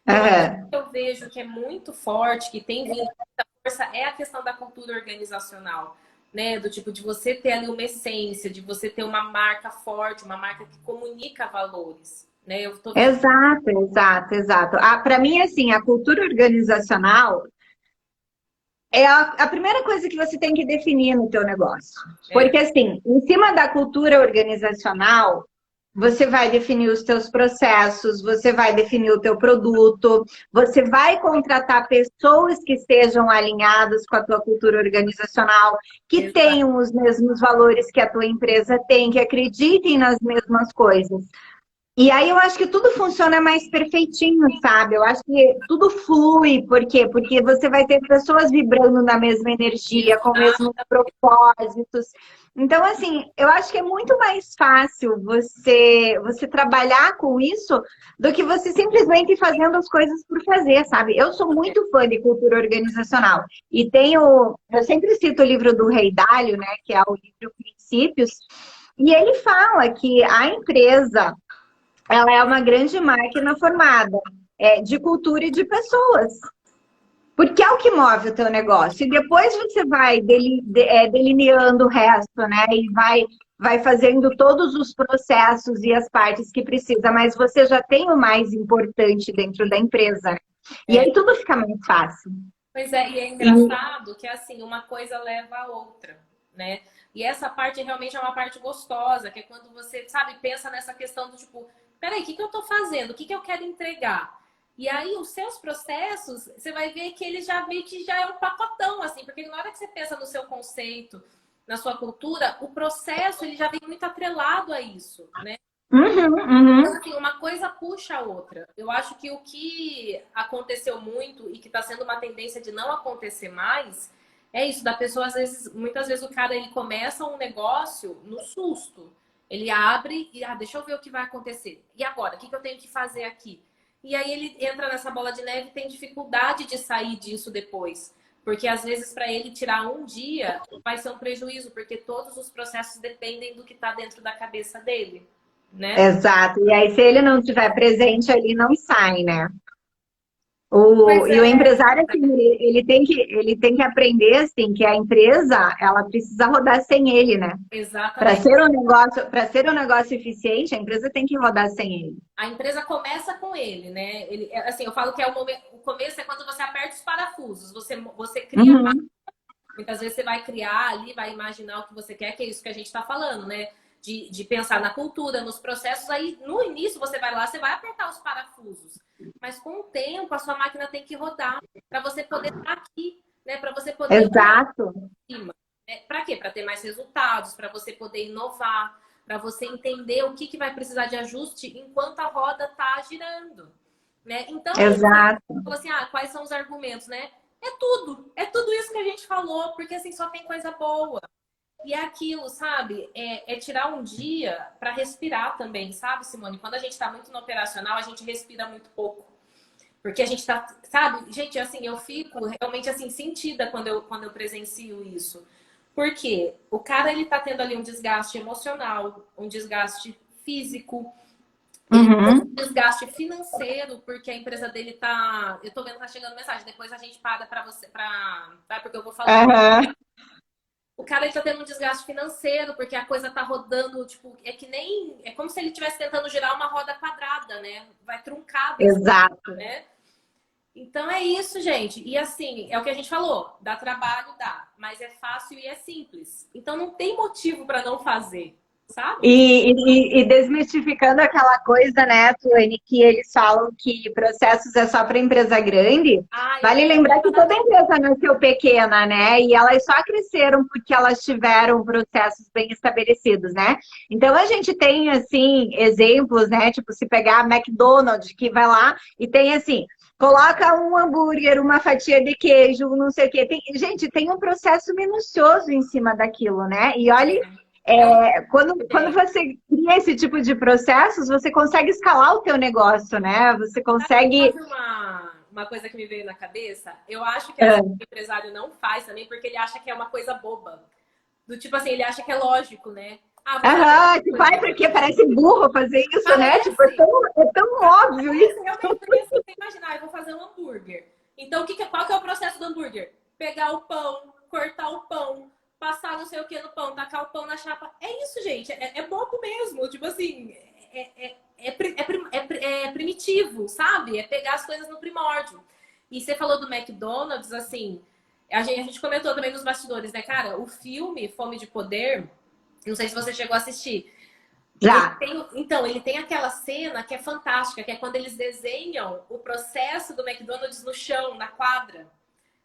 Speaker 2: E uma coisa
Speaker 1: Uhum.
Speaker 2: que eu vejo que é muito forte, que tem vindo muita força, é a questão da cultura organizacional. Né? Do tipo de você ter ali uma essência, de você ter uma marca forte, uma marca que comunica valores. Né? Eu tô vendo.
Speaker 1: Exato, exato, exato. Para mim, assim, a cultura organizacional é a primeira coisa que você tem que definir no teu negócio. Porque,
Speaker 2: É,
Speaker 1: assim, em cima da cultura organizacional, você vai definir os teus processos, você vai definir o teu produto, você vai contratar pessoas que estejam alinhadas com a tua cultura organizacional, que
Speaker 2: exato.
Speaker 1: tenham os mesmos valores que a tua empresa tem, que acreditem nas mesmas coisas. E aí eu acho que tudo funciona mais perfeitinho, sabe? Eu acho que tudo flui, por quê? Porque você vai ter pessoas vibrando na mesma energia, com os mesmos propósitos. Então, assim, eu acho que é muito mais fácil você trabalhar com isso do que você simplesmente ir fazendo as coisas por fazer, sabe? Eu sou muito fã de cultura organizacional e eu sempre cito o livro do Rei Dalio, né, que é o livro Princípios, e ele fala que a empresa ela é uma grande máquina formada de cultura e de pessoas. Porque é o que move o teu negócio. E depois você vai delineando o resto, né? E vai fazendo todos os processos e as partes que precisa, mas você já tem o mais importante dentro da empresa. Né? E
Speaker 2: É.
Speaker 1: aí tudo fica mais fácil.
Speaker 2: Pois é, e é
Speaker 1: E,
Speaker 2: engraçado que assim, uma coisa leva a outra, né? E essa parte realmente é uma parte gostosa, que é quando você, sabe, pensa nessa questão do tipo, peraí, o que que eu tô fazendo? O que que eu quero entregar? E aí, os seus processos, você vai ver que ele já meio que já é um pacotão, assim, porque na hora que você pensa no seu conceito, na sua cultura, o processo ele já vem muito atrelado a isso, né?
Speaker 1: uhum,
Speaker 2: Então,
Speaker 1: uhum.
Speaker 2: assim, uma coisa puxa a outra. Eu acho que o que aconteceu muito e que está sendo uma tendência de não acontecer mais é isso, da pessoa, às vezes, muitas vezes o cara ele começa um negócio no susto. Ele abre e, deixa eu ver o que vai acontecer. E agora? O que eu tenho que fazer aqui? E aí ele entra nessa bola de neve e tem dificuldade de sair disso depois. Porque às vezes para ele tirar um dia vai ser um prejuízo, porque todos os processos dependem do que está dentro da cabeça dele, né?
Speaker 1: Exato. E aí, se ele não estiver presente ali, não sai, né?
Speaker 2: Pois
Speaker 1: E o
Speaker 2: é,
Speaker 1: empresário, assim, ele tem que aprender, assim, que a empresa, ela precisa rodar sem ele, né?
Speaker 2: exatamente.
Speaker 1: Para ser um negócio eficiente, a empresa tem que rodar sem ele.
Speaker 2: A empresa começa com ele, né? Ele, assim, eu falo que é o começo é quando você aperta os parafusos, você cria.
Speaker 1: Uhum.
Speaker 2: Muitas vezes você vai criar ali, vai imaginar o que você quer, que é isso que a gente está falando, né? De pensar na cultura, nos processos. Aí, no início, você vai lá, você vai apertar os parafusos. Mas com o tempo, a sua máquina tem que rodar para você poder estar aqui, né? Para você poder
Speaker 1: Exato.
Speaker 2: cima. Para quê? Para ter mais resultados, para você poder inovar, para você entender o que vai precisar de ajuste enquanto a roda está girando. Né? Então,
Speaker 1: Exato.
Speaker 2: falou assim, quais são os argumentos, né? É tudo isso que a gente falou, porque assim só tem coisa boa. E é aquilo, sabe? É tirar um dia para respirar também, sabe, Simone? Quando a gente está muito no operacional, a gente respira muito pouco. Porque a gente tá, sabe? Gente, assim, eu fico realmente assim sentida quando eu presencio isso. Porque o cara ele tá tendo ali um desgaste emocional, um desgaste físico, ele tem um
Speaker 1: Uhum.
Speaker 2: desgaste financeiro, porque a empresa dele tá. Eu tô vendo que tá chegando mensagem, depois a gente para pra você, tá? Porque eu vou falando.
Speaker 1: Uhum.
Speaker 2: O cara ele tá tendo um desgaste financeiro, porque a coisa tá rodando, tipo, é que nem. É como se ele estivesse tentando girar uma roda quadrada, né? Vai truncada,
Speaker 1: Exato.
Speaker 2: né? Então é isso, gente. E assim, é o que a gente falou: dá trabalho, dá, mas é fácil e é simples. Então não tem motivo para não fazer, sabe?
Speaker 1: E desmistificando aquela coisa, né, Tuane, que eles falam que processos é só para empresa grande,
Speaker 2: Ah, eu
Speaker 1: vale
Speaker 2: ia
Speaker 1: lembrar que
Speaker 2: falar
Speaker 1: toda empresa nasceu pequena, né? E elas só cresceram porque elas tiveram processos bem estabelecidos, né? Então a gente tem, assim, exemplos, né? Tipo, se pegar a McDonald's, que vai lá e tem assim. Coloca um hambúrguer, uma fatia de queijo, não sei o quê. Gente, tem um processo minucioso em cima daquilo, né? E olha,
Speaker 2: é uma
Speaker 1: quando
Speaker 2: ideia.
Speaker 1: você cria esse tipo de processos, você consegue escalar o teu negócio, né? Você consegue.
Speaker 2: Sabe uma coisa que me veio na cabeça? Eu acho que às vezes
Speaker 1: Ah,
Speaker 2: o empresário não faz também porque ele acha que é uma coisa boba. Do tipo assim, ele acha que é lógico, né? Ah, vou fazer
Speaker 1: aham, tipo, ai,
Speaker 2: hambúrguer.
Speaker 1: porque parece burro fazer isso, né? Tipo,
Speaker 2: Parece.
Speaker 1: é tão óbvio isso.
Speaker 2: Realmente, porque assim, você imaginar, eu vou fazer um hambúrguer. Então, qual que é o processo do hambúrguer? Pegar o pão, cortar o pão, passar não sei o que no pão, tacar o pão na chapa. É isso, gente. É bobo mesmo. Tipo assim, é primitivo, sabe? É pegar as coisas no primórdio. E você falou do McDonald's, assim, a gente comentou também nos bastidores, né, cara? O filme Fome de Poder, não sei se você chegou a assistir.
Speaker 1: Já.
Speaker 2: Então, ele tem aquela cena que é fantástica, que é quando eles desenham o processo do McDonald's no chão, na quadra.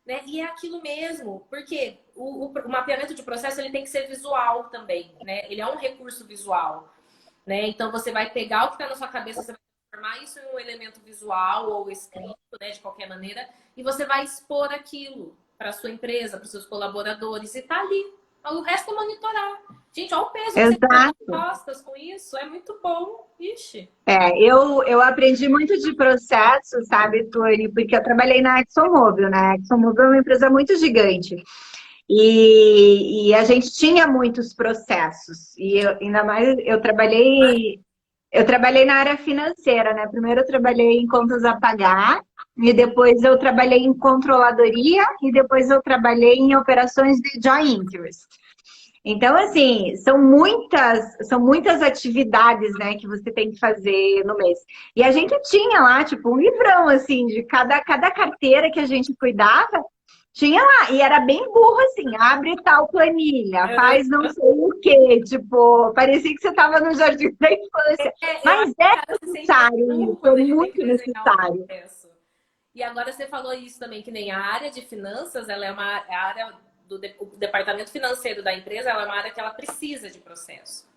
Speaker 2: Né? E é aquilo mesmo, porque o mapeamento de processo ele tem que ser visual também, né? Ele é um recurso visual, né? Então, você vai pegar o que está na sua cabeça, você vai transformar isso em um elemento visual ou escrito, né? De qualquer maneira, e você vai expor aquilo para sua empresa, para os seus colaboradores, e tá ali. O resto é monitorar. Gente, olha o peso que você tira das
Speaker 1: Exato.
Speaker 2: costas com isso. É muito bom. Ixi.
Speaker 1: Eu aprendi muito de processo, sabe, Tori? Porque eu trabalhei na ExxonMobil, né? A ExxonMobil é uma empresa muito gigante. E a gente tinha muitos processos. E ainda mais eu trabalhei na área financeira, né? Primeiro eu trabalhei em contas a pagar, e depois eu trabalhei em controladoria, e depois eu trabalhei em operações de joint interest. Então, assim, são muitas atividades, né, que você tem que fazer no mês. E a gente tinha lá, tipo, um livrão, assim, de cada carteira que a gente cuidava, tinha lá. E era bem burro, assim, abre tal planilha, faz não sei o quê. Tipo, parecia que você estava no jardim da infância.
Speaker 2: Eu acho
Speaker 1: Mas
Speaker 2: que o
Speaker 1: é
Speaker 2: cara se sente
Speaker 1: necessário
Speaker 2: burro
Speaker 1: isso, é
Speaker 2: quando ele tem que
Speaker 1: muito
Speaker 2: desenhar o
Speaker 1: necessário.
Speaker 2: processo. E agora você falou isso também, que nem a área de finanças, ela é uma a área o departamento financeiro da empresa, ela é uma área que ela precisa de processo.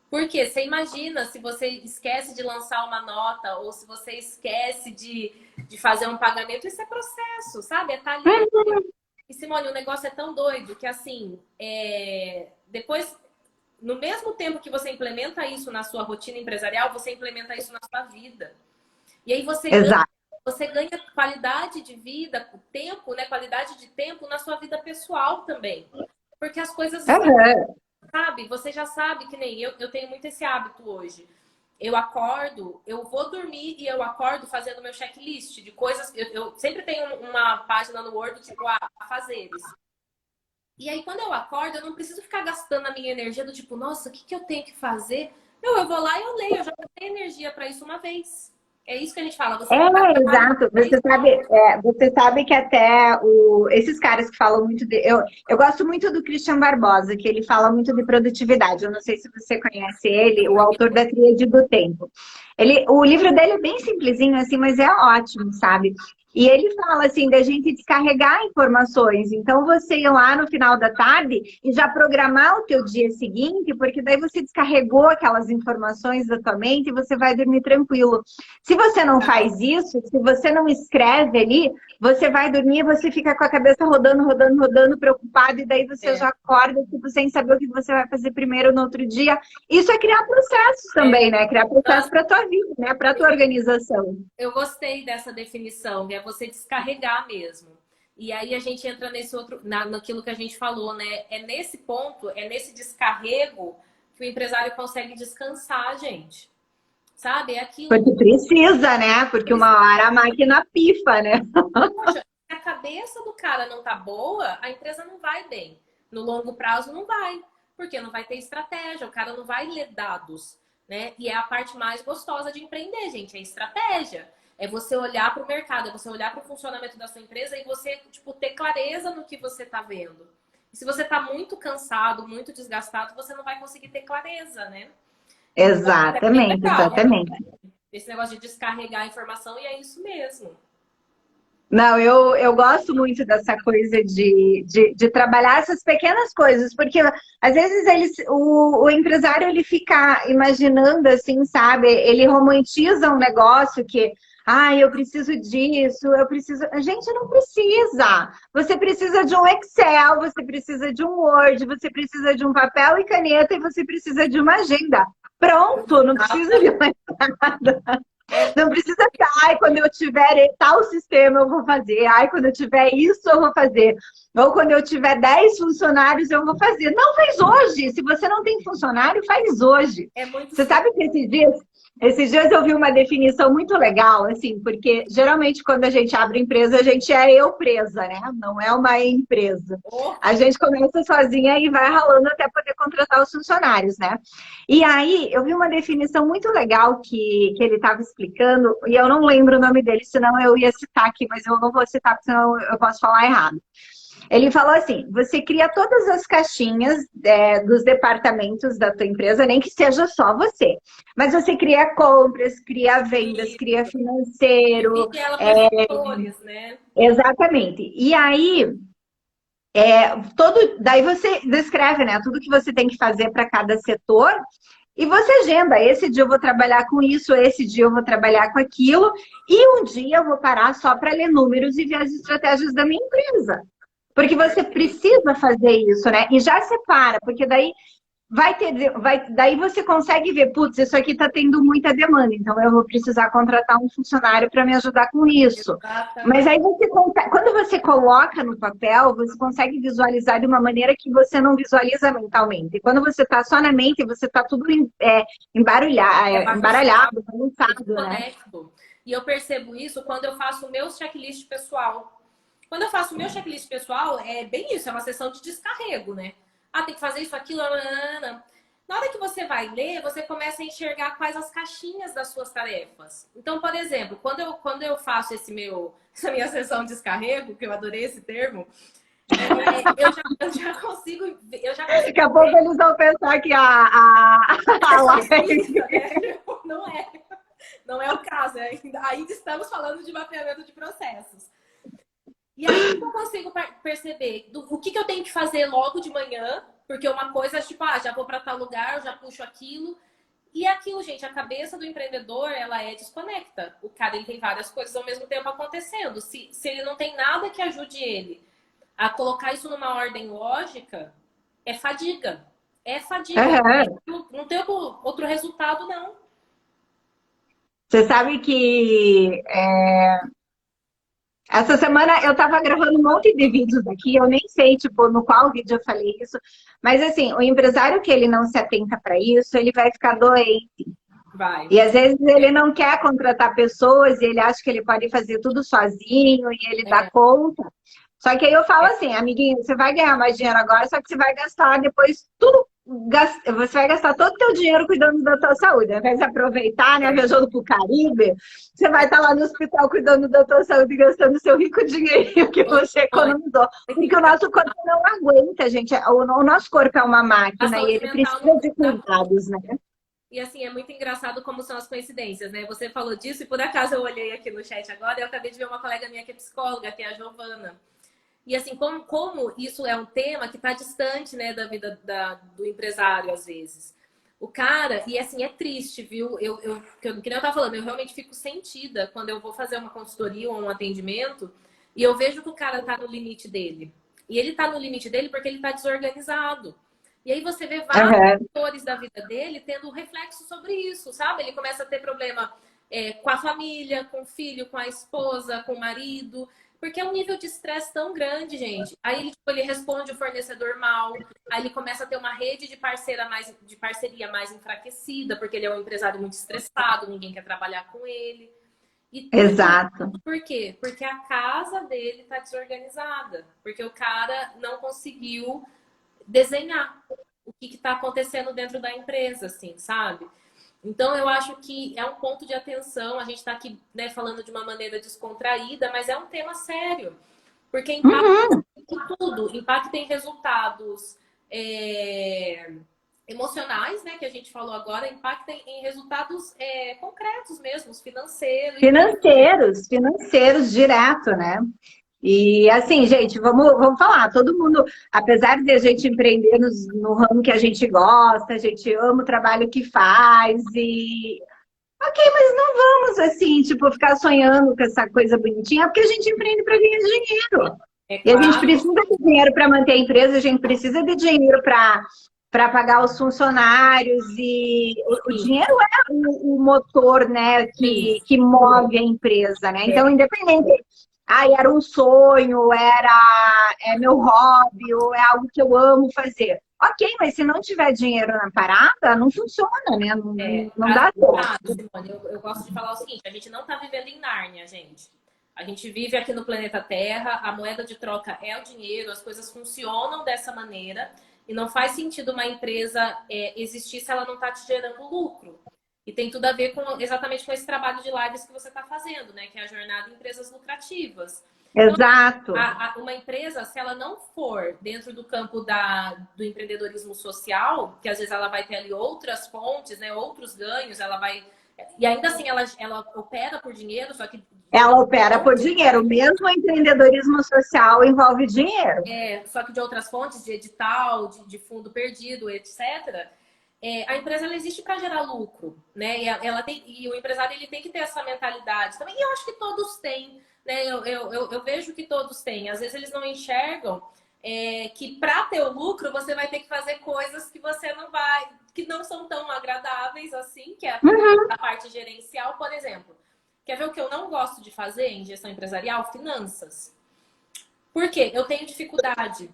Speaker 2: Porque você imagina se você esquece de lançar uma nota ou se você esquece de fazer um pagamento, isso é processo, sabe? É estar ali. E Simone, o negócio é tão doido que assim, depois no mesmo tempo que você implementa isso na sua rotina empresarial, você implementa isso na sua vida. E aí
Speaker 1: Exato.
Speaker 2: você ganha qualidade de vida, tempo, né? Qualidade de tempo na sua vida pessoal também. Porque as coisas,
Speaker 1: Uhum.
Speaker 2: sabe? Você já sabe que nem eu tenho muito esse hábito hoje. Eu acordo, eu vou dormir e eu acordo fazendo meu checklist de coisas. Eu sempre tenho uma página no Word, tipo, fazeres. E aí, quando eu acordo, eu não preciso ficar gastando a minha energia do tipo, nossa, o que que eu tenho que fazer? Não, eu vou lá e eu leio, eu já tenho energia para isso uma vez. É isso que a gente fala, você não vai trabalhar
Speaker 1: Exato.
Speaker 2: uma vez só.
Speaker 1: Você sabe que até esses caras que falam muito de. Eu gosto muito do Christian Barbosa, que ele fala muito de produtividade. Eu não sei se você conhece ele, o autor da Tríade do Tempo. O livro dele é bem simplesinho, assim, mas é ótimo, sabe? E ele fala assim da gente descarregar informações. Então você ir lá no final da tarde e já programar o teu dia seguinte, porque daí você descarregou aquelas informações da tua mente e você vai dormir tranquilo. Se você não faz isso, se você não escreve ali, você vai dormir e você fica com a cabeça rodando, rodando, rodando, preocupado, e daí você
Speaker 2: É,
Speaker 1: já acorda, tipo, sem saber o que você vai fazer primeiro no outro dia. Isso é criar processos
Speaker 2: é.
Speaker 1: também, né? Criar processo
Speaker 2: Nossa,
Speaker 1: para tua vida, né? Para tua organização.
Speaker 2: eu gostei dessa definição, que é você descarregar mesmo. E aí a gente entra nesse outro, naquilo que a gente falou, né? É nesse ponto, é nesse descarrego que o empresário consegue descansar, gente. Sabe? É aquilo.
Speaker 1: Porque precisa, né? Porque uma hora a máquina pifa, né?
Speaker 2: Poxa, se a cabeça do cara não tá boa, a empresa não vai bem. No longo prazo não vai, porque não vai ter estratégia, o cara não vai ler dados, né? E é a parte mais gostosa de empreender, gente, é estratégia. É você olhar para o mercado, é você olhar para o funcionamento da sua empresa e você, tipo, ter clareza no que você tá vendo. E se você tá muito cansado, muito desgastado, você não vai conseguir ter clareza, né? Então, é bem
Speaker 1: Exatamente,
Speaker 2: legal
Speaker 1: exatamente.
Speaker 2: esse negócio de descarregar a informação e é isso mesmo.
Speaker 1: Não, eu gosto muito dessa coisa de trabalhar essas pequenas coisas, porque às vezes o empresário ele fica imaginando assim, sabe? Ele romantiza um negócio que, eu preciso disso, eu preciso. A gente não precisa. Você precisa de um Excel, você precisa de um Word, você precisa de um papel e caneta e você precisa de uma agenda. Pronto, não precisa de mais nada. Não precisa ficar, quando eu tiver tal sistema eu vou fazer, quando eu tiver isso eu vou fazer, ou quando eu tiver 10 funcionários eu vou fazer. Não, faz hoje. Se você não tem funcionário, faz hoje.
Speaker 2: É muito
Speaker 1: Você
Speaker 2: simples.
Speaker 1: sabe que esses dias eu vi uma definição muito legal, assim, porque geralmente quando a gente abre empresa, a gente é eu presa, né? Não é uma empresa. A gente começa sozinha e vai ralando até poder contratar os funcionários, né? E aí eu vi uma definição muito legal que ele estava explicando, e eu não lembro o nome dele, senão eu ia citar aqui, mas eu não vou citar, porque senão eu posso falar errado. Ele falou assim: você cria todas as caixinhas dos departamentos da tua empresa, nem que seja só você. Mas você cria compras, cria vendas,
Speaker 2: E
Speaker 1: cria financeiro.
Speaker 2: divide ela por setores, né?
Speaker 1: Exatamente. E aí, daí você descreve, né, tudo que você tem que fazer para cada setor. E você agenda, esse dia eu vou trabalhar com isso, esse dia eu vou trabalhar com aquilo, e um dia eu vou parar só para ler números e ver as estratégias da minha empresa. Porque você
Speaker 2: Perfeito.
Speaker 1: precisa fazer isso, né? E já separa, porque daí daí você consegue ver, putz, isso aqui está tendo muita demanda, então eu vou precisar contratar um funcionário para me ajudar com isso. Mas
Speaker 2: Exatamente.
Speaker 1: aí quando você coloca no papel, você consegue visualizar de uma maneira que você não visualiza mentalmente. E quando você está só na mente, você está tudo
Speaker 2: É bagunçado,
Speaker 1: embaralhado,
Speaker 2: é
Speaker 1: bagunçado, né?
Speaker 2: desconexo. E eu percebo isso quando eu faço o meu checklist pessoal. Quando eu faço o meu checklist pessoal, é bem isso, é uma sessão de descarrego, né? Tem que fazer isso, aquilo, nanana. Na hora que você vai ler, você começa a enxergar quais as caixinhas das suas tarefas. Então, por exemplo, quando eu faço essa minha sessão de descarrego, que eu adorei esse termo, eu já consigo
Speaker 1: Daqui a pouco
Speaker 2: ver
Speaker 1: eles vão pensar que a
Speaker 2: é só
Speaker 1: live.
Speaker 2: lista, né? Não é. Não é o caso. Ainda estamos falando de mapeamento de processos. E aí eu consigo perceber o que eu tenho que fazer logo de manhã, porque uma coisa é tipo, já vou para tal lugar, eu já puxo aquilo. E aquilo, gente, a cabeça do empreendedor, ela é desconecta. O cara, ele tem várias coisas ao mesmo tempo acontecendo. Se ele não tem nada que ajude ele a colocar isso numa ordem lógica, é fadiga. é fadiga.
Speaker 1: Aham.
Speaker 2: Não tem outro resultado, não.
Speaker 1: Você sabe que essa semana eu estava gravando um monte de vídeos aqui, eu nem sei, tipo, no qual vídeo eu falei isso, mas assim, o empresário que ele não se atenta para isso, ele vai ficar doente.
Speaker 2: Vai.
Speaker 1: E às vezes ele não quer contratar pessoas e ele acha que ele pode fazer tudo sozinho e ele dá
Speaker 2: É,
Speaker 1: conta. Só que aí eu falo
Speaker 2: é,
Speaker 1: assim, amiguinho, você vai ganhar mais dinheiro agora, só que você vai gastar depois tudo, você vai gastar todo o teu dinheiro cuidando da tua saúde. Ao invés de aproveitar, né, viajando pro Caribe, você vai estar lá no hospital cuidando da tua saúde e gastando o seu rico dinheirinho que você
Speaker 2: Oi.
Speaker 1: economizou. Porque o nosso corpo não aguenta, gente. O nosso corpo é uma
Speaker 2: A
Speaker 1: máquina e
Speaker 2: saúde
Speaker 1: ele
Speaker 2: mental
Speaker 1: precisa
Speaker 2: não
Speaker 1: de
Speaker 2: dá.
Speaker 1: cuidados, né?
Speaker 2: E assim, é muito engraçado como são as coincidências, né? Você falou disso e por acaso eu olhei aqui no chat agora e eu acabei de ver uma colega minha que é psicóloga, que é a Giovana. E assim, como isso é um tema que está distante, né, da vida do empresário, às vezes. O cara, e assim, é triste, viu? Que nem eu tava falando, eu realmente fico sentida quando eu vou fazer uma consultoria ou um atendimento e eu vejo que o cara tá no limite dele. E ele tá no limite dele porque ele tá desorganizado. E aí você vê vários
Speaker 1: Aham.
Speaker 2: fatores da vida dele tendo reflexo sobre isso, sabe? Ele começa a ter problema com a família, com o filho, com a esposa, com o marido. Porque é um nível de estresse tão grande, gente. Aí ele, tipo, ele responde o fornecedor mal, aí ele começa a ter uma rede de parceria mais enfraquecida, porque ele é um empresário muito estressado, ninguém quer trabalhar com ele. E tudo
Speaker 1: Exato.
Speaker 2: por quê? Porque a casa dele tá desorganizada. Porque o cara não conseguiu desenhar o que está acontecendo dentro da empresa, assim, sabe? Então, eu acho que é um ponto de atenção. A gente está aqui, né, falando de uma maneira descontraída, mas é um tema sério. Porque impacta
Speaker 1: Uhum.
Speaker 2: em tudo. Impacta em resultados emocionais, né, que a gente falou agora. Impacta em resultados concretos mesmo, financeiros e tudo.
Speaker 1: Financeiros, financeiros direto, né? E assim, gente, vamos falar, todo mundo, apesar de a gente empreender no ramo que a gente gosta, a gente ama o trabalho que faz, e ok, mas não vamos assim, tipo, ficar sonhando com essa coisa bonitinha, porque a gente empreende para ganhar dinheiro.
Speaker 2: É
Speaker 1: E a gente
Speaker 2: claro,
Speaker 1: precisa de dinheiro para manter a empresa, a gente precisa de dinheiro para pagar os funcionários, e o
Speaker 2: sim,
Speaker 1: dinheiro é o motor, né,
Speaker 2: sim.
Speaker 1: que move a empresa, né? Então,
Speaker 2: É,
Speaker 1: independente, era um sonho, é meu hobby, ou é algo que eu amo fazer. Ok, mas se não tiver dinheiro na parada, não funciona, né? Não dá certo.
Speaker 2: Simone, eu gosto de falar o seguinte: a gente não está vivendo em Nárnia, gente. A gente vive aqui no planeta Terra, a moeda de troca é o dinheiro, as coisas funcionam dessa maneira e não faz sentido uma empresa existir se ela não está te gerando lucro. E tem tudo a ver exatamente com esse trabalho de lives que você está fazendo, né? Que é a jornada em empresas lucrativas. Então,
Speaker 1: Exato.
Speaker 2: uma empresa, se ela não for dentro do campo do empreendedorismo social, que às vezes ela vai ter ali outras fontes, né, outros ganhos, ela vai. E ainda assim ela opera por dinheiro, só que de
Speaker 1: Ela
Speaker 2: outra
Speaker 1: opera por
Speaker 2: fonte,
Speaker 1: dinheiro. Mesmo o empreendedorismo social envolve dinheiro.
Speaker 2: só que de outras fontes, de edital, de fundo perdido, etc. A empresa ela existe para gerar lucro, né? E o empresário ele tem que ter essa mentalidade também. E eu acho que todos têm, né? Eu vejo que todos têm. Às vezes eles não enxergam que para ter o lucro você vai ter que fazer coisas que você não vai, que não são tão agradáveis assim, que é
Speaker 1: Uhum.
Speaker 2: a parte gerencial, por exemplo. Quer ver o que eu não gosto de fazer em gestão empresarial? Finanças. Por quê? Eu tenho dificuldade.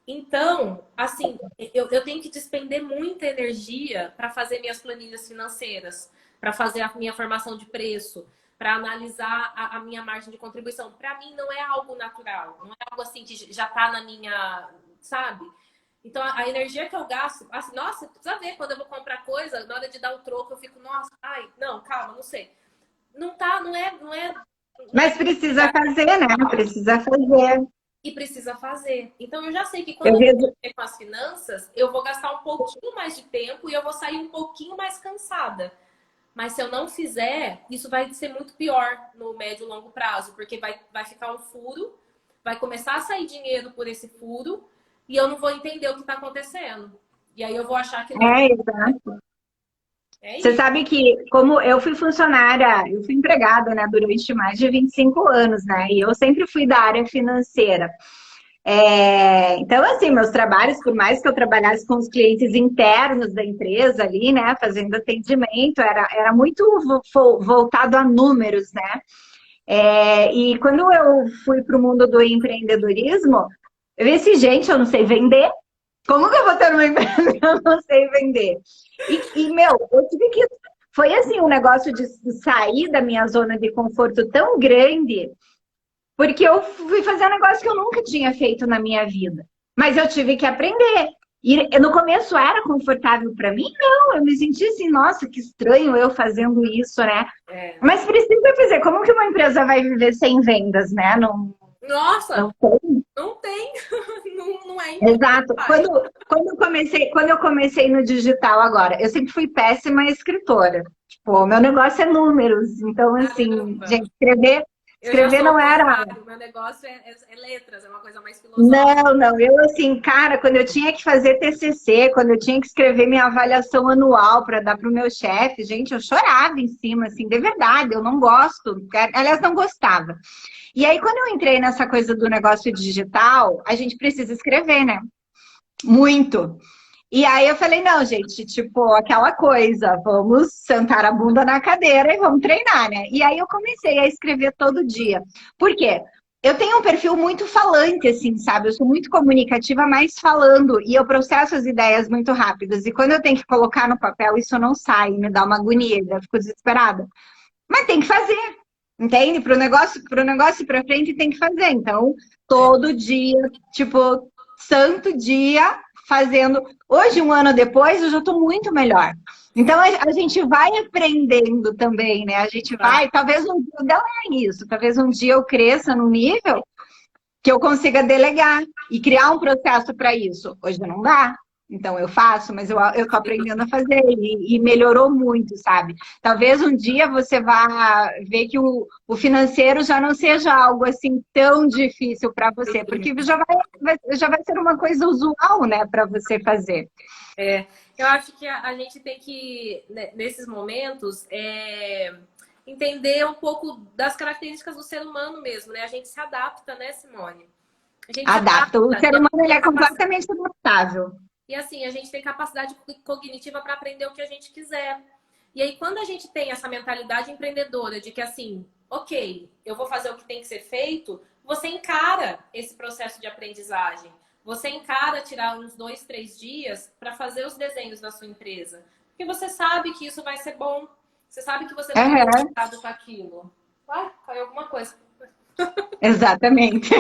Speaker 2: Então, assim, eu tenho que despender muita energia para fazer minhas planilhas financeiras, para fazer a minha formação de preço, para analisar a minha margem de contribuição. Para mim, não é algo natural, não é algo assim que já está na minha, sabe? Então, a energia que eu gasto, assim, nossa, precisa ver, quando eu vou comprar coisa, na hora de dar o troco, eu fico, nossa, ai, não, calma, não sei. Não tá, não é
Speaker 1: Mas precisa fazer, né? Precisa fazer.
Speaker 2: e precisa fazer. Então eu já sei que quando
Speaker 1: Eu
Speaker 2: eu
Speaker 1: vejo.
Speaker 2: mexer com as finanças, eu vou gastar um pouquinho mais de tempo e eu vou sair um pouquinho mais cansada. Mas se eu não fizer, isso vai ser muito pior no médio e longo prazo, porque vai ficar um furo, vai começar a sair dinheiro por esse furo e eu não vou entender o que está acontecendo. E aí eu vou achar que não.
Speaker 1: Exato.
Speaker 2: É
Speaker 1: Você
Speaker 2: isso.
Speaker 1: sabe que, como eu fui funcionária, eu fui empregada, né, durante mais de 25 anos, né? E eu sempre fui da área financeira. Então, assim, meus trabalhos, por mais que eu trabalhasse com os clientes internos da empresa ali, né, fazendo atendimento, era muito voltado a números, né? E quando eu fui para o mundo do empreendedorismo, eu disse, gente, eu não sei vender. Como que eu vou ter uma empresa que eu não sei vender? Meu, eu tive que... Foi assim, um negócio de sair da minha zona de conforto tão grande, porque eu fui fazer um negócio que eu nunca tinha feito na minha vida. Mas eu tive que aprender. E no começo era confortável para mim? Não, eu me senti assim, nossa, que estranho eu fazendo isso, né?
Speaker 2: É.
Speaker 1: Mas precisa fazer. Como que uma empresa vai viver sem vendas, né? Não,
Speaker 2: Nossa,
Speaker 1: não tem.
Speaker 2: não tem. Não é
Speaker 1: Exato.
Speaker 2: impossível.
Speaker 1: Quando eu comecei no digital agora, eu sempre fui péssima escritora. Tipo, o meu negócio é números. Então, assim,
Speaker 2: Caramba.
Speaker 1: gente, escrever,
Speaker 2: Eu já
Speaker 1: escrever
Speaker 2: sou o
Speaker 1: não era.
Speaker 2: contrário. Meu negócio é letras, é uma coisa mais filosófica.
Speaker 1: Não, não. Eu, assim, cara, quando eu tinha que fazer TCC, quando eu tinha que escrever minha avaliação anual para dar para o meu chefe, gente, eu chorava em cima, assim, de verdade. Eu não gosto. Aliás, não gostava. E aí, quando eu entrei nessa coisa do negócio digital, a gente precisa escrever, né? Muito. E aí eu falei, não, gente, tipo, aquela coisa, vamos sentar a bunda na cadeira e vamos treinar, né? E aí eu comecei a escrever todo dia. Por quê? Eu tenho um perfil muito falante, assim, sabe? Eu sou muito comunicativa, mas falando, e eu processo as ideias muito rápidas. E quando eu tenho que colocar no papel, isso não sai, me dá uma agonia, eu fico desesperada. Mas tem que fazer, entende? Para o negócio ir para frente tem que fazer. Então,
Speaker 2: É,
Speaker 1: todo dia, tipo, santo dia, fazendo. Hoje, um ano depois, eu já estou muito melhor. Então, a gente vai aprendendo também, né? A gente
Speaker 2: tá.
Speaker 1: vai, talvez um dia, não é isso, talvez um dia eu cresça num nível que eu consiga delegar e criar um processo para isso. Hoje não dá. Então eu faço, mas eu tô aprendendo a fazer e melhorou muito, sabe? Talvez um dia você vá ver que o financeiro já não seja algo assim tão difícil para você, porque já vai ser uma coisa usual, né, para você fazer.
Speaker 2: É, eu acho que a gente tem que, né, nesses momentos, entender um pouco das características do ser humano mesmo, né? A gente se adapta, né, Simone? A gente se
Speaker 1: Adapta. O
Speaker 2: adapta
Speaker 1: ser
Speaker 2: e a
Speaker 1: humano
Speaker 2: gente
Speaker 1: ele
Speaker 2: tem
Speaker 1: é completamente adaptável.
Speaker 2: E assim, a gente tem capacidade cognitiva para aprender o que a gente quiser. E aí, quando a gente tem essa mentalidade empreendedora de que assim, ok, eu vou fazer o que tem que ser feito, você encara esse processo de aprendizagem. Você encara tirar uns 2, 3 dias para fazer os desenhos da sua empresa. Porque você sabe que isso vai ser bom. Você sabe que você vai ter
Speaker 1: Uhum,
Speaker 2: resultado com aquilo. Ué, caiu alguma coisa.
Speaker 1: exatamente.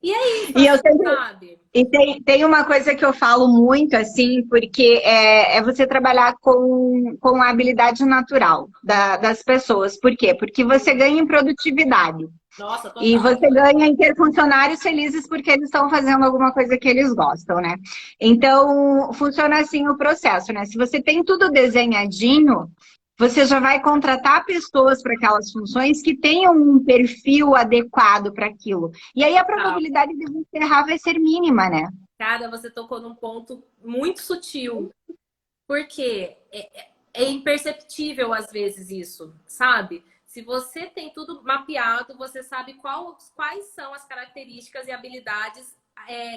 Speaker 2: E é isso,
Speaker 1: E eu
Speaker 2: assim,
Speaker 1: sempre,
Speaker 2: sabe?
Speaker 1: E tem uma coisa que eu falo muito, assim, porque é você trabalhar com a habilidade natural das pessoas. Por quê? Porque você ganha em produtividade.
Speaker 2: Nossa,
Speaker 1: E
Speaker 2: total.
Speaker 1: você ganha em ter funcionários felizes porque eles estão fazendo alguma coisa que eles gostam, né? Então, funciona assim o processo, né? Se você tem tudo desenhadinho, você já vai contratar pessoas para aquelas funções que tenham um perfil adequado para aquilo. E aí a
Speaker 2: Total.
Speaker 1: probabilidade de você errar vai ser mínima, né?
Speaker 2: Cara, você tocou num ponto muito sutil, porque é imperceptível às vezes isso, sabe? Se você tem tudo mapeado, você sabe quais são as características e habilidades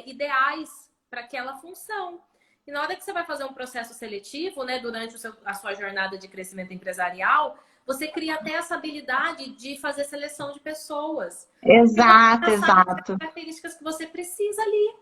Speaker 2: ideais para aquela função. E na hora que você vai fazer um processo seletivo, né, durante a sua jornada de crescimento empresarial, você cria até essa habilidade de fazer seleção de pessoas. Porque você
Speaker 1: Exato,
Speaker 2: já sabe as
Speaker 1: exato.
Speaker 2: características que você precisa ali.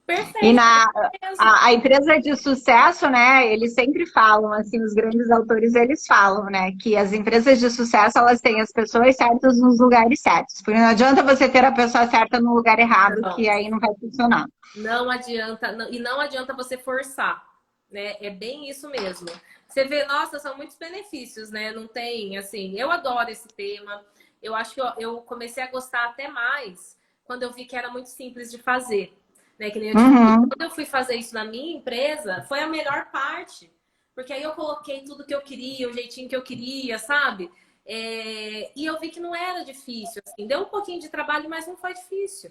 Speaker 1: E
Speaker 2: Perfeito,
Speaker 1: na
Speaker 2: mesmo.
Speaker 1: a empresa de sucesso, né, eles sempre falam, assim, os grandes autores, eles falam, né, que as empresas de sucesso, elas têm as pessoas certas nos lugares certos. Porque não adianta você ter a pessoa certa no lugar errado,
Speaker 2: Não,
Speaker 1: que aí não vai funcionar.
Speaker 2: não adianta, e não adianta você forçar, né? É bem isso mesmo. Você vê, nossa, são muitos benefícios, né? Não tem, assim, eu adoro esse tema. Eu acho que eu comecei a gostar até mais quando eu vi que era muito simples de fazer, né? Que nem eu te falei,
Speaker 1: Uhum.
Speaker 2: quando eu fui fazer isso na minha empresa, foi a melhor parte. Porque aí eu coloquei tudo que eu queria, o jeitinho que eu queria, sabe? E eu vi que não era difícil, assim. Deu um pouquinho de trabalho, mas não foi difícil.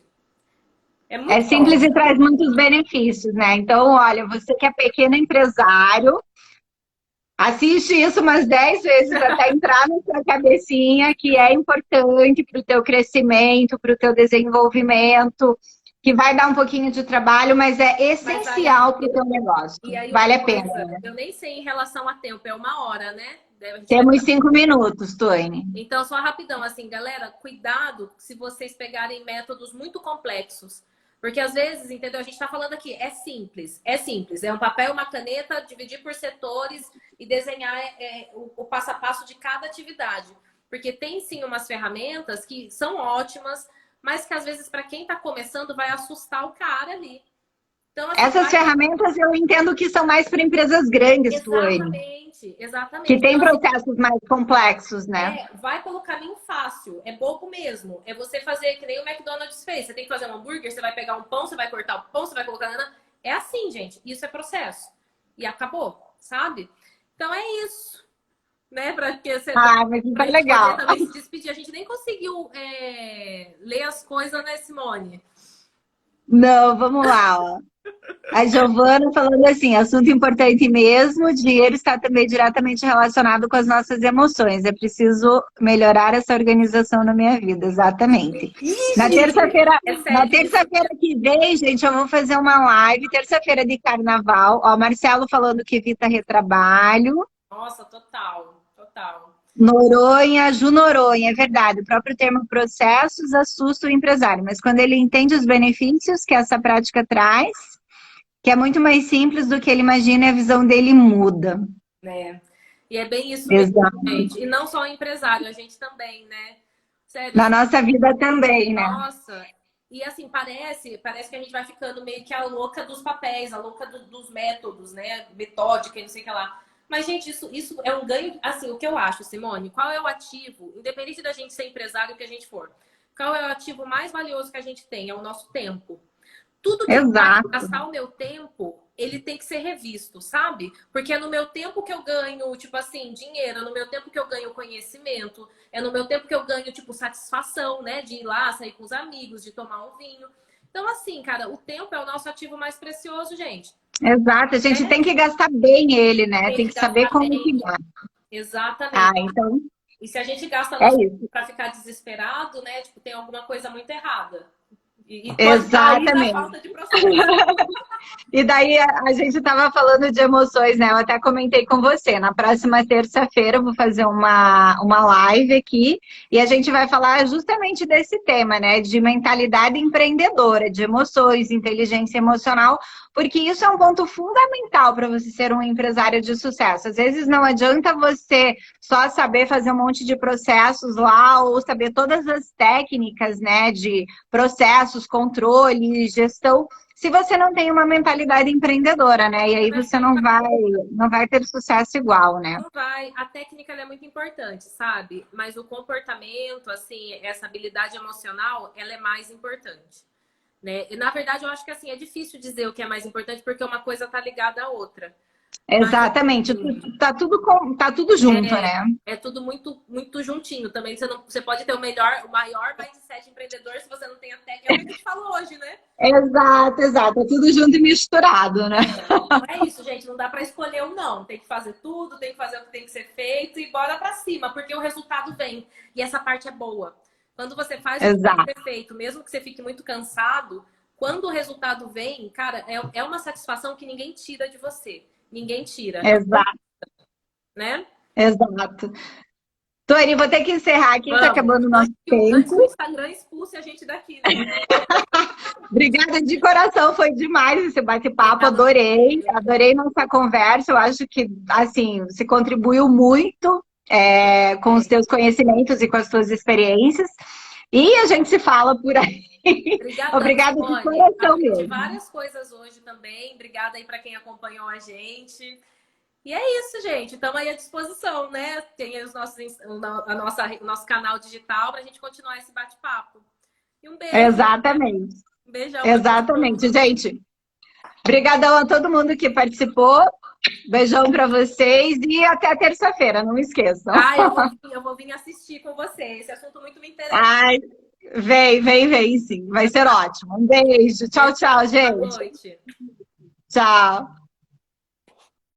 Speaker 2: É
Speaker 1: É
Speaker 2: muito
Speaker 1: simples
Speaker 2: bom.
Speaker 1: e traz muitos benefícios, né? Então, olha, você que é pequeno empresário, Assiste isso umas 10 vezes até entrar na sua cabecinha que é importante para o teu crescimento, para o teu desenvolvimento, que vai dar um pouquinho de trabalho, mas é
Speaker 2: Mas vale
Speaker 1: essencial para o teu negócio.
Speaker 2: E aí
Speaker 1: Vale
Speaker 2: uma
Speaker 1: a pena,
Speaker 2: coisa,
Speaker 1: né?
Speaker 2: eu nem sei em relação a tempo, é 1 hora, né? A gente vai...
Speaker 1: Temos 5 minutos, Tuane.
Speaker 2: Então, só rapidão, assim, galera, cuidado se vocês pegarem métodos muito complexos. Porque às vezes, entendeu? A gente está falando aqui, é simples, é simples. É um papel, uma caneta, dividir por setores e desenhar o passo a passo de cada atividade. Porque tem sim umas ferramentas que são ótimas, mas que às vezes, para quem está começando, vai assustar o cara ali. Então, assim,
Speaker 1: Essas ferramentas eu entendo que são mais para empresas grandes, Tuane.
Speaker 2: Exatamente, exatamente.
Speaker 1: Que tem
Speaker 2: então, assim,
Speaker 1: processos mais complexos, né?
Speaker 2: vai pelo caminho fácil, é bobo mesmo. É você fazer que nem o McDonald's fez. Você tem que fazer um hambúrguer, você vai pegar um pão, você vai cortar o pão, você vai colocar... É assim, gente. Isso é processo. E acabou, sabe? Então é isso. Né? Para que você
Speaker 1: mas isso é legal.
Speaker 2: também se despedir. A gente nem conseguiu ler as coisas, né, Simone?
Speaker 1: Não, vamos lá, ó. A Giovana falando assim, assunto importante mesmo, dinheiro está também diretamente relacionado com as nossas emoções. É preciso melhorar essa organização na minha vida, exatamente. Na terça-feira que vem, gente, eu vou fazer uma live, terça-feira de carnaval. Ó, Marcelo falando que evita retrabalho.
Speaker 2: Nossa, total, total.
Speaker 1: Noronha, Ju Noronha, é verdade. O próprio termo processos assusta o empresário, mas quando ele entende os benefícios que essa prática traz, que é muito mais simples do que ele imagina, e a visão dele muda.
Speaker 2: E é bem isso mesmo, gente. E não só o empresário, a gente também, né? Sério,
Speaker 1: na nossa vida também, né?
Speaker 2: Nossa. E assim, parece que a gente vai ficando meio que a louca dos papéis, a louca dos métodos, né? Metódica e não sei o que lá. Mas, gente, isso é um ganho... Assim, o que eu acho, Simone, qual é o ativo, independente da gente ser empresário, que a gente for, qual é o ativo mais valioso que a gente tem? É o nosso tempo. Tudo que eu vai gastar o meu tempo, ele tem que ser revisto, sabe? Porque é no meu tempo que eu ganho, tipo assim, dinheiro, é no meu tempo que eu ganho conhecimento, é no meu tempo que eu ganho, tipo, satisfação, né? De ir lá, sair com os amigos, de tomar um vinho. Então, assim, cara, o tempo é o nosso ativo mais precioso, gente.
Speaker 1: Exato, a gente tem que gastar bem ele, né? Tem que saber como que gasta.
Speaker 2: Exatamente.
Speaker 1: Então...
Speaker 2: E se a gente gasta para ficar desesperado, né? Tipo, tem alguma coisa muito errada. E
Speaker 1: exatamente.
Speaker 2: Falta de processo.
Speaker 1: E daí a gente estava falando de emoções, né? Eu até comentei com você. Na próxima terça-feira eu vou fazer uma live aqui e a gente vai falar justamente desse tema, né? De mentalidade empreendedora, de emoções, inteligência emocional, porque isso é um ponto fundamental para você ser um empresário de sucesso. Às vezes não adianta você só saber fazer um monte de processos lá ou saber todas as técnicas, né? De processos, controle, gestão, se você não tem uma mentalidade empreendedora, né? E aí você não vai ter sucesso igual, né?
Speaker 2: Não vai. A técnica é muito importante, sabe? Mas o comportamento, assim, essa habilidade emocional, ela é mais importante, né? E, na verdade, eu acho que, assim, é difícil dizer o que é mais importante, porque uma coisa tá ligada à outra.
Speaker 1: Exatamente, mas, tá tudo junto, né?
Speaker 2: É tudo muito, muito juntinho também. Você pode ter o maior mindset empreendedor se você não tem a técnica. É o que a gente falou hoje, né?
Speaker 1: Exato. É tudo junto e misturado, né?
Speaker 2: Não é isso, gente. Não dá para escolher um não. Tem que fazer tudo, tem que fazer o que tem que ser feito e bora para cima, porque o resultado vem. E essa parte é boa. Quando você faz o que tem que ser feito, mesmo que você fique muito cansado, quando o resultado vem, cara, é uma satisfação que ninguém tira de você. Ninguém tira.
Speaker 1: Exato.
Speaker 2: Né?
Speaker 1: Exato. Tuane, vou ter que encerrar aqui, tá acabando o nosso tempo.
Speaker 2: Antes que o Instagram expulse a gente daqui, né?
Speaker 1: Obrigada de coração, foi demais esse bate-papo, adorei nossa conversa, eu acho que, assim, se contribuiu muito com os teus conhecimentos e com as tuas experiências, e a gente se fala por aí. Obrigada de coração mesmo.
Speaker 2: Várias coisas hoje também, obrigada aí para quem acompanhou a gente. E é isso, gente. Estamos aí à disposição, né? Tem aí o nosso canal digital para a gente continuar esse bate-papo. E um beijo.
Speaker 1: Exatamente.
Speaker 2: Um beijão.
Speaker 1: Exatamente, gente. Obrigadão a todo mundo que participou. Beijão para vocês e até terça-feira, não esqueçam.
Speaker 2: Eu vou vir assistir com você. Esse assunto muito me interessa.
Speaker 1: Ai, vem, sim. Vai ser ótimo. Um beijo. Tchau, gente.
Speaker 2: Boa noite.
Speaker 1: Tchau.